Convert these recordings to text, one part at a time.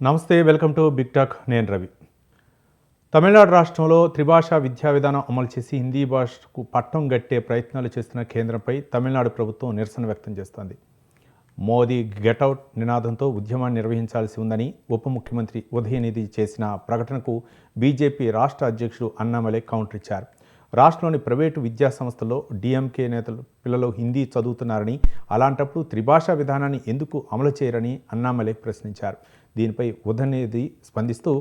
నమస్తే, welcome to big talk. నేను రవి. తమిళనాడు రాష్ట్రంలో త్రిభాషా విద్యా విధానం అమలు చేసి హిందీ భాషకు పట్టం గట్టే ప్రయత్నాలు చేస్తున్న కేంద్రంపై తమిళనాడు ప్రభుత్వం నిరసన వ్యక్తం చేస్తోంది. మోదీ గెటౌట్ నినాదంతో ఉద్యమాన్ని నిర్వహించాల్సి ఉందని ఉప ముఖ్యమంత్రి ఉదయనిధి చేసిన ప్రకటనకు బీజేపీ రాష్ట్ర అధ్యక్షుడు అన్నామలై కౌంటర్ ఇచ్చారు. రాష్ట్రంలోని ప్రైవేటు విద్యా సంస్థల్లో డీఎంకే నేతలు పిల్లలు హిందీ చదువుతున్నారని, అలాంటప్పుడు త్రిభాషా విధానాన్ని ఎందుకు అమలు చేయరని అన్నామలై ప్రశ్నించారు. దీనిపై ఉదయనిధి స్పందిస్తూ,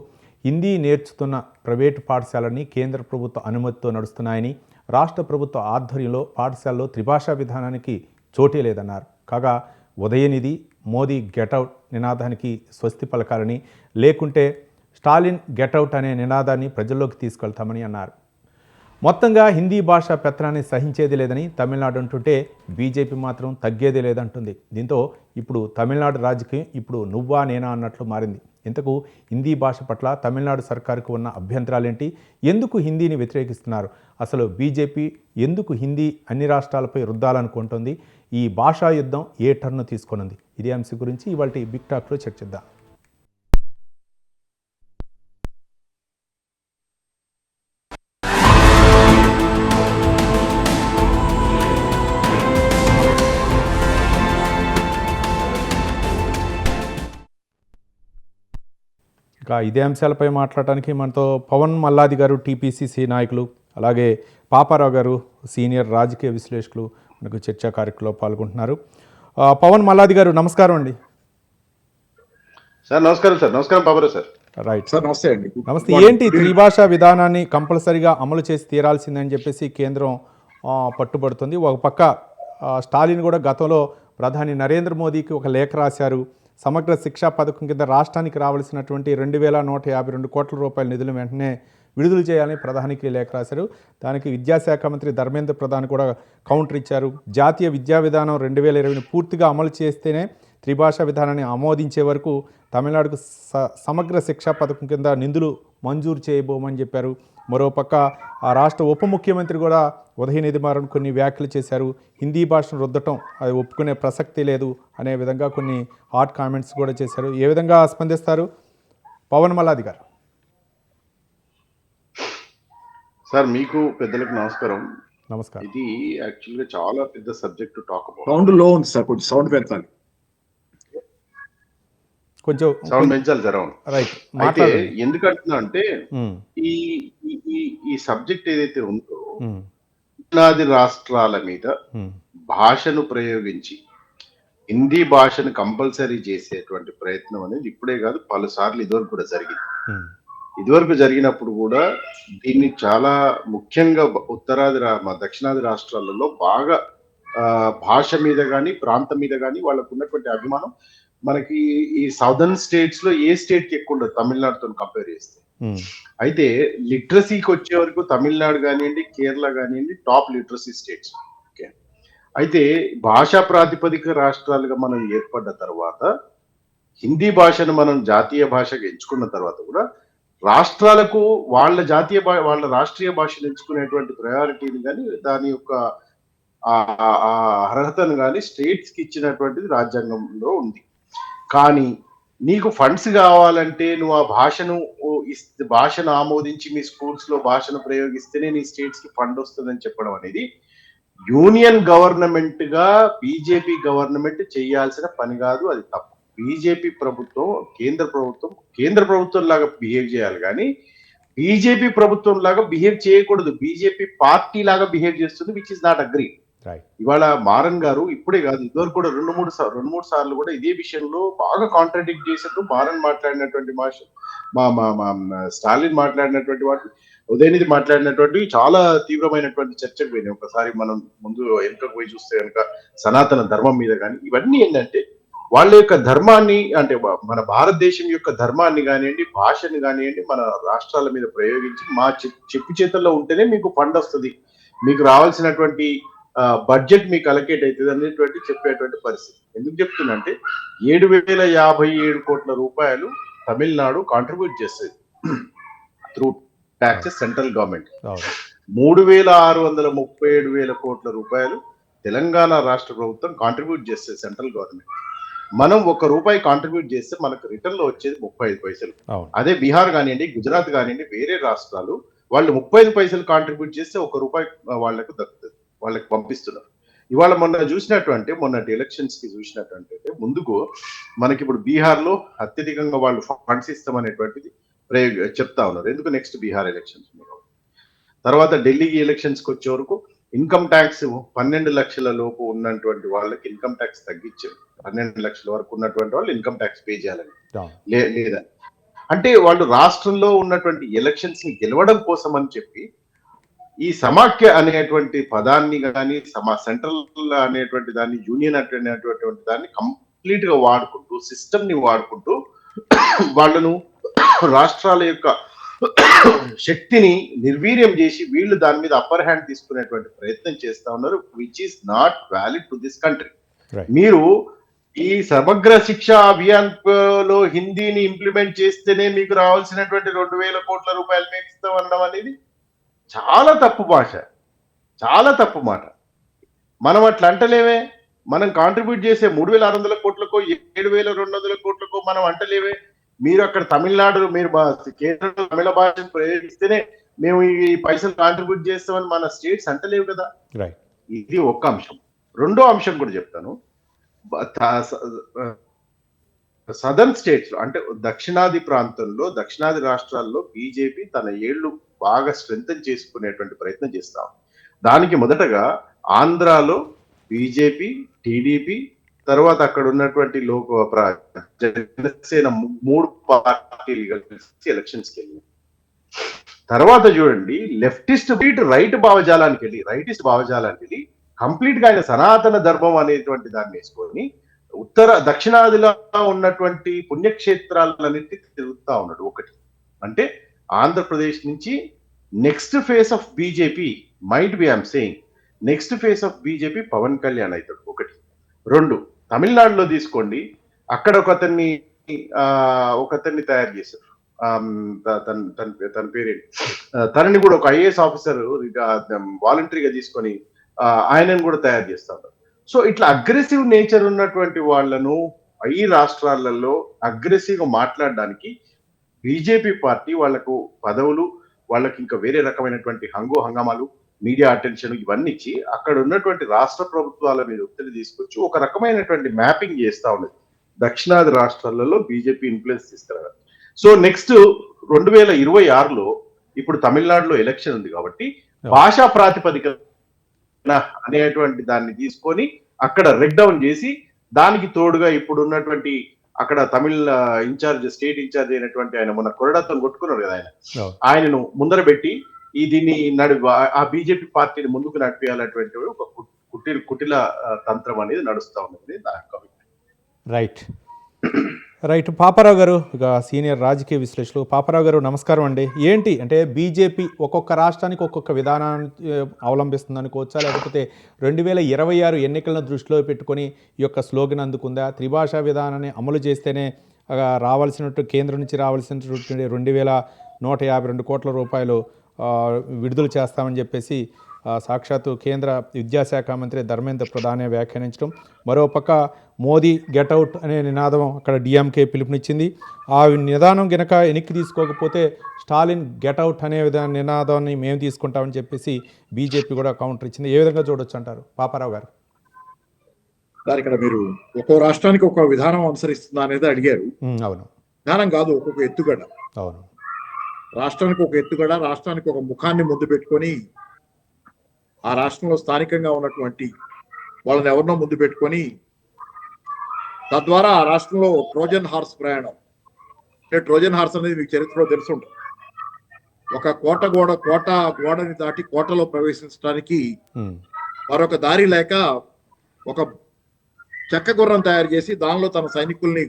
హిందీ నేర్చుతున్న ప్రైవేటు పాఠశాలన్నీ కేంద్ర ప్రభుత్వ అనుమతితో నడుస్తున్నాయని, రాష్ట్ర ప్రభుత్వ ఆధ్వర్యంలో పాఠశాలలో త్రిభాషా విధానానికి చోటే లేదన్నారు. కాగా ఉదయనిధి మోదీ గెటౌట్ నినాదానికి స్వస్తి పలకాలని, లేకుంటే స్టాలిన్ గెటౌట్ అనే నినాదాన్ని ప్రజల్లోకి తీసుకెళ్తామని అన్నారు. మొత్తంగా హిందీ భాష పెత్తనాన్ని సహించేది లేదని తమిళనాడు అంటుంటే బీజేపీ మాత్రం తగ్గేదే లేదంటుంది. దీంతో ఇప్పుడు తమిళనాడు రాజకీయం ఇప్పుడు నువ్వా నేనా అన్నట్లు మారింది. ఇంతకు హిందీ భాష పట్ల తమిళనాడు సర్కారుకు ఉన్న అభ్యంతరాలేంటి? ఎందుకు హిందీని వ్యతిరేకిస్తున్నారు? అసలు బీజేపీ ఎందుకు హిందీ అన్ని రాష్ట్రాలపై రుద్దాలనుకుంటుంది? ఈ భాషా యుద్ధం ఏ టర్న్ తీసుకొనుంది? ఇదే అంశం గురించి ఇవాళ బిగ్ టాక్లో చర్చిద్దాం. ఇంకా ఇదే అంశాలపై మాట్లాడటానికి మనతో పవన్ మల్లాది గారు, టీపీసీసీ నాయకులు, అలాగే పాపారావు గారు, సీనియర్ రాజకీయ విశ్లేషకులు మనకు చర్చా కార్యక్రమంలో పాల్గొంటున్నారు. పవన్ మల్లాది గారు, నమస్కారం అండి. సార్ నమస్కారం. సార్ నమస్కారం. పాపారావు సార్. రైట్ సార్, నమస్తే అండి. నమస్తే. ఏంటి త్రిభాషా విధానాన్ని కంపల్సరీగా అమలు చేసి తీరాల్సిందని చెప్పేసి కేంద్రం పట్టుబడుతుంది. ఒక పక్క స్టాలిన్ కూడా గతంలో ప్రధాని నరేంద్ర మోదీకి ఒక లేఖ రాశారు. సమగ్ర శిక్షా పథకం కింద రాష్ట్రానికి రావాల్సినటువంటి 2152 కోట్ల రూపాయల నిధులు వెంటనే విడుదల చేయాలని ప్రధానికి లేఖ రాశారు. దానికి విద్యాశాఖ మంత్రి ధర్మేంద్ర ప్రధాన్ కూడా కౌంటర్ ఇచ్చారు. జాతీయ విద్యా విధానం 2020ని పూర్తిగా అమలు చేస్తేనే త్రిభాషా విధానాన్ని ఆమోదించే వరకు తమిళనాడుకు సమగ్ర శిక్షా పథకం కింద నిధులు మంజూరు చేయబోమని చెప్పారు. మరోపక్క ఆ రాష్ట్ర ఉప ముఖ్యమంత్రి కూడా ఉదయనిధి మారన్ కొన్ని వ్యాఖ్యలు చేశారు. హిందీ భాషను రుద్దటం అది ఒప్పుకునే ప్రసక్తి లేదు అనే విధంగా కొన్ని హాట్ కామెంట్స్ కూడా చేశారు. ఏ విధంగా స్పందిస్తారు పవన్ మల్లాది గారు? సార్, మీకు పెద్దలకు నమస్కారం. నమస్కారం. ఇది యాక్చువల్గా చాలా పెద్ద సబ్జెక్ట్ టాక్ అబౌట్. సౌండ్ లో ఉంది సార్, కొంచెం సౌండ్ పెంచాలి. కొంచెం సౌండ్ పెంచాలి సార్. అవును. రైట్. అయితే ఎందుకు అంటున్నా అంటే ఈ ఈ సబ్జెక్ట్ ఏదైతే ఉందో దక్షిణాది రాష్ట్రాల మీద భాషను ప్రయోగించి హిందీ భాషను కంపల్సరీ చేసేటువంటి ప్రయత్నం అనేది ఇప్పుడే కాదు, పలుసార్లు ఇదివరకు కూడా జరిగింది. ఇదివరకు జరిగినప్పుడు కూడా దీన్ని చాలా ముఖ్యంగా ఉత్తరాది దక్షిణాది రాష్ట్రాలలో బాగా భాష మీద కానీ ప్రాంతం మీద కానీ వాళ్ళకు ఉన్నటువంటి అభిమానం మనకి ఈ సౌదర్న్ స్టేట్స్ లో ఏ స్టేట్ కి ఎక్కువ ఉండదు తమిళనాడుతో కంపేర్ చేస్తే. అయితే లిటరసీకి వచ్చే వరకు తమిళనాడు కానివ్వండి, కేరళ కానివ్వండి టాప్ లిటరసీ స్టేట్స్. ఓకే. అయితే భాషా ప్రాతిపదిక రాష్ట్రాలుగా మనం ఏర్పడ్డ తర్వాత హిందీ భాషను మనం జాతీయ భాషగా ఎంచుకున్న తర్వాత కూడా రాష్ట్రాలకు వాళ్ళ రాష్ట్రీయ భాషను ఎంచుకునేటువంటి ప్రయారిటీని కానీ దాని యొక్క అర్హతను కానీ స్టేట్స్ కి ఇచ్చినటువంటిది రాజ్యాంగంలో ఉంది. కానీ నీకు ఫండ్స్ కావాలంటే నువ్వు ఆ భాషను ఆమోదించి మీ స్కూల్స్ లో భాషను ప్రయోగిస్తేనే నీ స్టేట్స్ కి ఫండ్ వస్తుందని చెప్పడం అనేది యూనియన్ గవర్నమెంట్ గా బీజేపీ గవర్నమెంట్ చేయాల్సిన పని కాదు, అది తప్పు. బీజేపీ ప్రభుత్వం కేంద్ర ప్రభుత్వం లాగా బిహేవ్ చేయాలి కానీ బీజేపీ ప్రభుత్వం లాగా బిహేవ్ చేయకూడదు. బీజేపీ పార్టీ లాగా బిహేవ్ చేస్తుంది, విచ్ ఇస్ నాట్ అగ్రీ. ఇవాళ మారన్ గారు ఇప్పుడే కాదు, ఇదివరకు కూడా రెండు మూడు సార్లు కూడా ఇదే విషయంలో బాగా కాంట్రాడిక్ట్ చేసినట్టు మారన్ మాట్లాడినటువంటి భాష, స్టాలిన్ మాట్లాడినటువంటి వాటి, ఉదయనిధి మాట్లాడినటువంటి చాలా తీవ్రమైనటువంటి చర్చకు పోయినాయి. ఒకసారి మనం ముందు వెనుకకు పోయి చూస్తే కనుక సనాతన ధర్మం మీద కానీ ఇవన్నీ ఏంటంటే వాళ్ళ యొక్క ధర్మాన్ని, అంటే మన భారతదేశం యొక్క ధర్మాన్ని కానివ్వండి, భాషని కానివ్వండి మన రాష్ట్రాల మీద ప్రయోగించి మా చెప్పు చేతుల్లో ఉంటేనే మీకు ఫండ్ వస్తుంది, మీకు రావాల్సినటువంటి బడ్జెట్ మీకు అలకేట్ అవుతుంది అనేటువంటి చెప్పేటువంటి పరిస్థితి. ఎందుకు చెప్తున్నా అంటే 7,057 కోట్ల రూపాయలు తమిళనాడు కాంట్రిబ్యూట్ చేస్తుంది త్రూ ట్యాక్సెస్ సెంట్రల్ గవర్నమెంట్. 3,637 కోట్ల రూపాయలు తెలంగాణ రాష్ట్ర ప్రభుత్వం కాంట్రిబ్యూట్ చేస్తుంది సెంట్రల్ గవర్నమెంట్. మనం ₹1 కాంట్రిబ్యూట్ చేస్తే మనకు రిటర్న్ లో వచ్చేది 35 పైసలు. అవును. అదే బీహార్ కానివ్వండి, గుజరాత్ కానివ్వండి, వేరే రాష్ట్రాలు వాళ్ళు 35 పైసలు కాంట్రిబ్యూట్ చేస్తే ₹1 వాళ్ళకు దక్కుతుంది, వాళ్ళకి పంపిస్తున్నారు. ఇవాళ మొన్నటి ఎలక్షన్స్ కి చూసినటువంటి ముందుకు మనకి ఇప్పుడు బీహార్ లో అత్యధికంగా వాళ్ళు ఫండ్స్ ఇస్తామనేటువంటిది చెప్తా ఉన్నారు. ఎందుకు నెక్స్ట్ బీహార్ ఎలక్షన్స్ ఉన్నాయి. తర్వాత ఢిల్లీ ఎలక్షన్స్ కి వచ్చే వరకు ఇన్కమ్ ట్యాక్స్ 12 లక్షల లోపు ఉన్నటువంటి వాళ్ళకి ఇన్కమ్ ట్యాక్స్ తగ్గించారు. 12 లక్షల వరకు ఉన్నటువంటి వాళ్ళు ఇన్కమ్ ట్యాక్స్ పే చేయాలని లేదా అంటే వాళ్ళు రాష్ట్రంలో ఉన్నటువంటి ఎలక్షన్స్ ని గెలవడం కోసం అని చెప్పి ఈ సమాఖ్య అనేటువంటి పదాన్ని కానీ సెంట్రల్ అనేటువంటి దాన్ని యూనియన్ అనేటువంటి దాన్ని కంప్లీట్ గా వాడుకుంటూ సిస్టమ్ ని వాడుకుంటూ వాళ్ళను రాష్ట్రాల యొక్క శక్తిని నిర్వీర్యం చేసి వీళ్ళు దాని మీద అప్పర్ హ్యాండ్ తీసుకునేటువంటి ప్రయత్నం చేస్తా ఉన్నారు, which is not valid to this country. మీరు ఈ సమగ్ర శిక్షా అభియాన్ లో హిందీని ఇంప్లిమెంట్ చేస్తేనే మీకు రావాల్సినటువంటి 2,000 కోట్ల రూపాయలు మేము ఇస్తాం అనడం అనేది చాలా తప్పు భాష, చాలా తప్పు మాట. మనం అట్లా అంటలేవే. మనం కాంట్రిబ్యూట్ చేసే 3,600 కోట్లకో 7,200 కోట్లకో మనం అంటలేవే. మీరు అక్కడ తమిళనాడు మీరు కేంద్ర తమిళ భాషను ప్రయోగిస్తేనే మేము ఈ పైసలు కాంట్రిబ్యూట్ చేస్తామని మన స్టేట్స్ అంటలేవు కదా. ఇది ఒక్క అంశం. రెండో అంశం కూడా చెప్తాను. సదర్న్ స్టేట్స్ లో అంటే దక్షిణాది ప్రాంతంలో దక్షిణాది రాష్ట్రాల్లో బీజేపీ తన ఏళ్లు బాగా స్ట్రెంథన్ చేసుకునేటువంటి ప్రయత్నం చేస్తాం. దానికి మొదటగా ఆంధ్రాలో బీజేపీ, టీడీపీ, తర్వాత అక్కడ ఉన్నటువంటి జనసేన 3 పార్టీలు కలిసి ఎలక్షన్స్ కి వెళ్ళింది. తర్వాత చూడండి లెఫ్టిస్ట్ రైటిస్ట్ భావజాలానికి వెళ్ళి కంప్లీట్ గా ఆయన సనాతన ధర్మం అనేటువంటి దాన్ని వేసుకొని దక్షిణాదిలో ఉన్నటువంటి పుణ్యక్షేత్రాలన్నిటి తిరుగుతా ఉన్నాడు. ఒకటి అంటే ఆంధ్రప్రదేశ్ నుంచి next face of BJP might be I'm saying next face of BJP Pawan Kalyan అవుతాడు. ఒకటి. రెండు, తమిళనాడులో తీసుకోండి, అక్కడ ఒకతన్ని తయారు చేశారు. తన పేరేంటి, తనని కూడా ఒక ఐఏఎస్ ఆఫీసర్ వాలంటరీగా తీసుకొని ఆయనను కూడా తయారు చేస్తారు. సో ఇట్లా అగ్రెసివ్ నేచర్ ఉన్నటువంటి వాళ్ళను ఈ రాష్ట్రాలలో అగ్రెసివ్ గా మాట్లాడడానికి బీజేపీ పార్టీ వాళ్లకు పదవులు, వాళ్ళకి ఇంకా వేరే రకమైనటువంటి హంగామాలు, మీడియా అటెన్షన్ ఇవన్నీ ఇచ్చి అక్కడ ఉన్నటువంటి రాష్ట్ర ప్రభుత్వాల మీద ఒత్తిడి తీసుకొచ్చి ఒక రకమైనటువంటి మ్యాపింగ్ చేస్తా ఉన్నది దక్షిణాది రాష్ట్రాలలో బీజేపీ ఇన్ఫ్లుయెన్స్ తీసుకురావాలి. సో నెక్స్ట్ 2026లో ఇప్పుడు తమిళనాడులో ఎలక్షన్ ఉంది కాబట్టి భాషా ప్రాతిపదిక అనేటువంటి దాన్ని తీసుకొని అక్కడ రెక్ డౌన్ చేసి దానికి తోడుగా ఇప్పుడు ఉన్నటువంటి అక్కడ తమిళ స్టేట్ ఇన్ఛార్జ్ అయినటువంటి ఆయన మొన్న కొరడాతో కొట్టుకున్నారు కదా, ఆయనను ముందర పెట్టి దీన్ని ఆ బీజేపీ పార్టీని ముందుకు నడిపేయాలనేటువంటి ఒక కుటిల తంత్రం అనేది నడుస్తా ఉన్నది. రైట్ పాపారావు గారు, ఇక సీనియర్ రాజకీయ విశ్లేషకులు. పాపారావు గారు నమస్కారం అండి. ఏంటి అంటే బీజేపీ ఒక్కొక్క రాష్ట్రానికి ఒక్కొక్క విధానాన్ని అవలంబిస్తుంది అనుకోవచ్చా, లేకపోతే 2026 ఎన్నికలను దృష్టిలో పెట్టుకొని ఈ యొక్క స్లోగన్ అందుకుందా? త్రిభాషా విధానాన్ని అమలు చేస్తేనే రావాల్సినట్టు కేంద్రం నుంచి రావాల్సినటువంటి 2,152 కోట్ల రూపాయలు విడుదల చేస్తామని చెప్పేసి సాక్షాత్తు కేంద్ర విద్యాశాఖ మంత్రి ధర్మేంద్ర ప్రధాన్ వ్యాఖ్యానించడం, మరోపక్క మోదీ గెట్అవుట్ అనే నినాదం అక్కడ డిఎంకే పిలుపునిచ్చింది. ఆ నిదానం గనక వెనక్కి తీసుకోకపోతే స్టాలిన్ గెట్అవుట్ అనే నినాదాన్ని మేము తీసుకుంటామని చెప్పేసి బీజేపీ కూడా కౌంటర్ ఇచ్చింది. ఏ విధంగా చూడొచ్చు అంటారు పాపారావు గారు? సార్, ఇక్కడ మీరు ఒక్కో రాష్ట్రానికి ఒక విధానం అనుసరిస్తుందా అనేది అడిగారు. అవును, విధానం కాదు, ఒక్కొక్క ఎత్తుగడ. అవును, రాష్ట్రానికి ఒక ఎత్తుగడ, రాష్ట్రానికి ఒక ముఖాన్ని ముందు పెట్టుకొని ఆ రాష్ట్రంలో స్థానికంగా ఉన్నటువంటి వాళ్ళని ఎవరినో ముందు పెట్టుకొని తద్వారా ఆ రాష్ట్రంలో ట్రోజన్ హార్స్ ప్రయాణం. అంటే ట్రోజన్ హార్స్ అనేది మీకు చరిత్రలో తెలుసుంటుంది. ఒక గోడని దాటి కోటలో ప్రవేశించడానికి మరొక దారి లేక ఒక చెక్క గుర్రం తయారు చేసి దానిలో తన సైనికుల్ని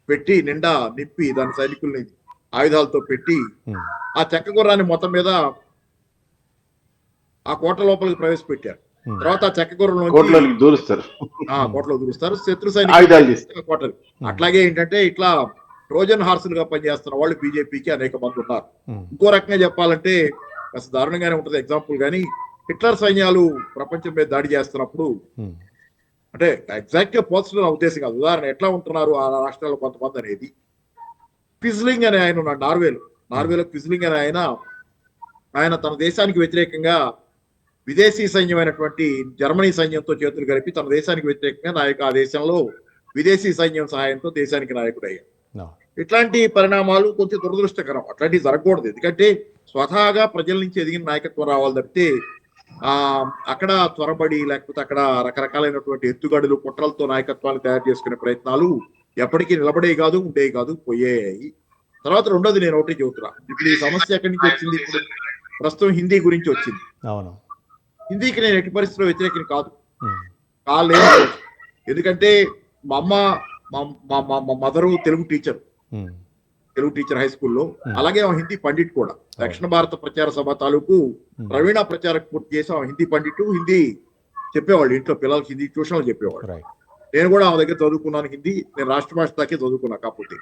పెట్టి నిండా నింపి దాని సైనికుల్ని ఆయుధాలతో పెట్టి ఆ చెక్క గుర్రాన్ని మొత్తం మీద ఆ కోట లోపలికి ప్రవేశపెట్టారు. తర్వాత ఆ చెక్క గుర్రంలో కోటలో దూరుస్తారు శత్రు సైనికులు కోటలు. అట్లాగే ఏంటంటే ఇట్లా ట్రోజన్ హార్సులుగా పనిచేస్తున్న వాళ్ళు బీజేపీకి అనేక మంది ఉన్నారు. ఇంకో రకంగా చెప్పాలంటే కాస్త దారుణంగానే ఉంటుంది ఎగ్జాంపుల్. కానీ హిట్లర్ సైన్యాలు ప్రపంచం మీద దాడి చేస్తున్నప్పుడు అంటే ఎగ్జాక్ట్ గా పోల్చడం నా ఉద్దేశం కాదు. ఉదాహరణ ఎట్లా ఉంటున్నారు ఆ రాష్ట్రాల్లో కొంతమంది అనేది. క్విజ్లింగ్ అనే ఆయన ఉన్నాడు నార్వేలో క్విజ్లింగ్ అనే ఆయన తన దేశానికి వ్యతిరేకంగా విదేశీ సైన్యమైనటువంటి జర్మనీ సైన్యంతో చేతులు కలిపి తన దేశానికి వ్యతిరేకంగా ఆ దేశంలో విదేశీ సైన్యం సహాయంతో దేశానికి నాయకుడు అయ్యాడు. ఇట్లాంటి పరిణామాలు కొంచెం దురదృష్టకరం. అట్లాంటివి జరగకూడదు. ఎందుకంటే స్వతహాగా ప్రజల నుంచి ఎదిగిన నాయకత్వం రావాలి తప్పితే అక్కడ త్వరబడి లేకపోతే అక్కడ రకరకాలైనటువంటి ఎత్తుగడులు కుట్రలతో నాయకత్వాన్ని తయారు చేసుకునే ప్రయత్నాలు ఎప్పటికీ నిలబడే కాదు, ఉండేవి కాదు, పోయాయి. తర్వాత రెండోది నేను ఒకటి చెబుతున్నా. ఇప్పుడు ఈ సమస్య ఎక్కడి నుంచి వచ్చింది? ఇప్పుడు ప్రస్తుతం హిందీ గురించి వచ్చింది. అవును, హిందీకి నేను ఎట్టి పరిస్థితిలో వ్యతిరేకం కాలేదు. ఎందుకంటే మా అమ్మ మా మదరు తెలుగు టీచర్ హై స్కూల్లో, అలాగే హిందీ పండిట్ కూడా. దక్షిణ భారత ప్రచార సభ తాలూకు ప్రవీణ ప్రచారక పూర్తి చేసి హిందీ పండిట్, హిందీ చెప్పేవాళ్ళు ఇంట్లో పిల్లలకి, హిందీ ట్యూషన్లు చెప్పేవాళ్ళు. నేను కూడా ఆమె దగ్గర చదువుకున్నాను హిందీ. నేను రాష్ట్ర భాష దాకే చదువుకున్నా కాకపోతే.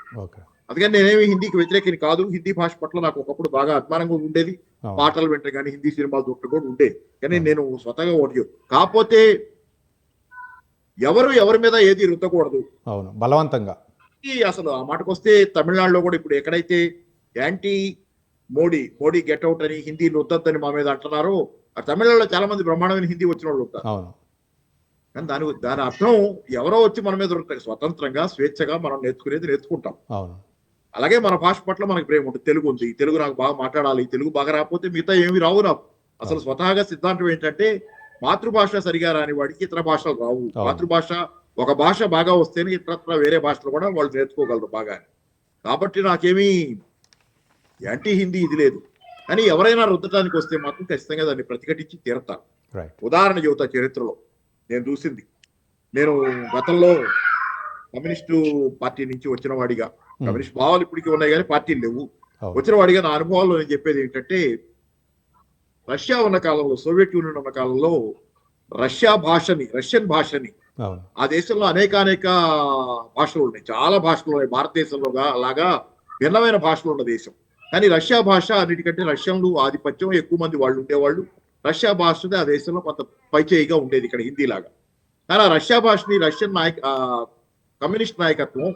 అందుకని నేనేమి హిందీకి వ్యతిరేకని కాదు. హిందీ భాష పట్ల నాకు ఒకప్పుడు బాగా అభిమానంగా ఉండేది. పాటలు వింటే కానీ హిందీ సినిమాలు చూడటం కూడా ఉండేది. కానీ నేను స్వతహాగా ఓటు కాకపోతే ఎవరి మీద ఏది రుద్దకూడదు. అవును, బలవంతంగా. అసలు ఆ మాటకు వస్తే తమిళనాడులో కూడా ఇప్పుడు ఎక్కడైతే యాంటీ మోడీ గెట్ అవుట్ అని హిందీ రుద్దద్దని మా మీద అంటున్నారో, తమిళనాడులో చాలా మంది బ్రహ్మాండమైన హిందీ వచ్చిన వాళ్ళు ఉంటారు. కానీ దాని అర్థం ఎవరో వచ్చి మన మీద స్వతంత్రంగా స్వేచ్ఛగా మనం నేర్చుకుంటాం. అలాగే మన భాష పట్ల మనకి ప్రేమ ఉంటుంది. తెలుగు ఉంది, తెలుగు నాకు బాగా మాట్లాడాలి, తెలుగు బాగా రాకపోతే మిగతా ఏమి రావు నాకు. అసలు స్వతహాగా సిద్ధాంతం ఏంటంటే మాతృభాష సరిగా రాని వాడికి ఇతర భాషలు రావు. మాతృభాష ఒక భాష బాగా వస్తేనే ఇతరత్ర వేరే భాషలు కూడా వాళ్ళు నేర్చుకోగలరు బాగా. కాబట్టి నాకేమీ యాంటీ హిందీ ఇది లేదు. కానీ ఎవరైనా రుద్దటానికి వస్తే మాత్రం ఖచ్చితంగా దాన్ని ప్రతిఘటించి తీరతారు. ఉదాహరణ చెబుతా. చరిత్రలో నేను చూసింది. నేను గతంలో కమ్యూనిస్టు పార్టీ నుంచి వచ్చిన వాడిగా, కమ్యూనిస్ట్ భావాలు ఇప్పటికీ ఉన్నాయి కానీ పార్టీలు లేవు, వచ్చిన వాడిగా నా అనుభవాల్లో నేను చెప్పేది ఏంటంటే, రష్యా ఉన్న కాలంలో, సోవియట్ యూనియన్ ఉన్న కాలంలో రష్యన్ భాషని ఆ దేశంలో అనేక భాషలు ఉన్నాయి. చాలా భాషలు ఉన్నాయి. భారతదేశంలో అలాగా భిన్నమైన భాషలు ఉన్న దేశం. కానీ రష్యా భాష అన్నిటికంటే రష్యన్లు ఆధిపత్యం, ఎక్కువ మంది వాళ్ళు ఉండేవాళ్ళు. రష్యా భాషనే ఆ దేశంలో కొంత పైచేయిగా ఉండేది ఇక్కడ హిందీ లాగా. కానీ ఆ రష్యా భాషని కమ్యూనిస్ట్ నాయకత్వం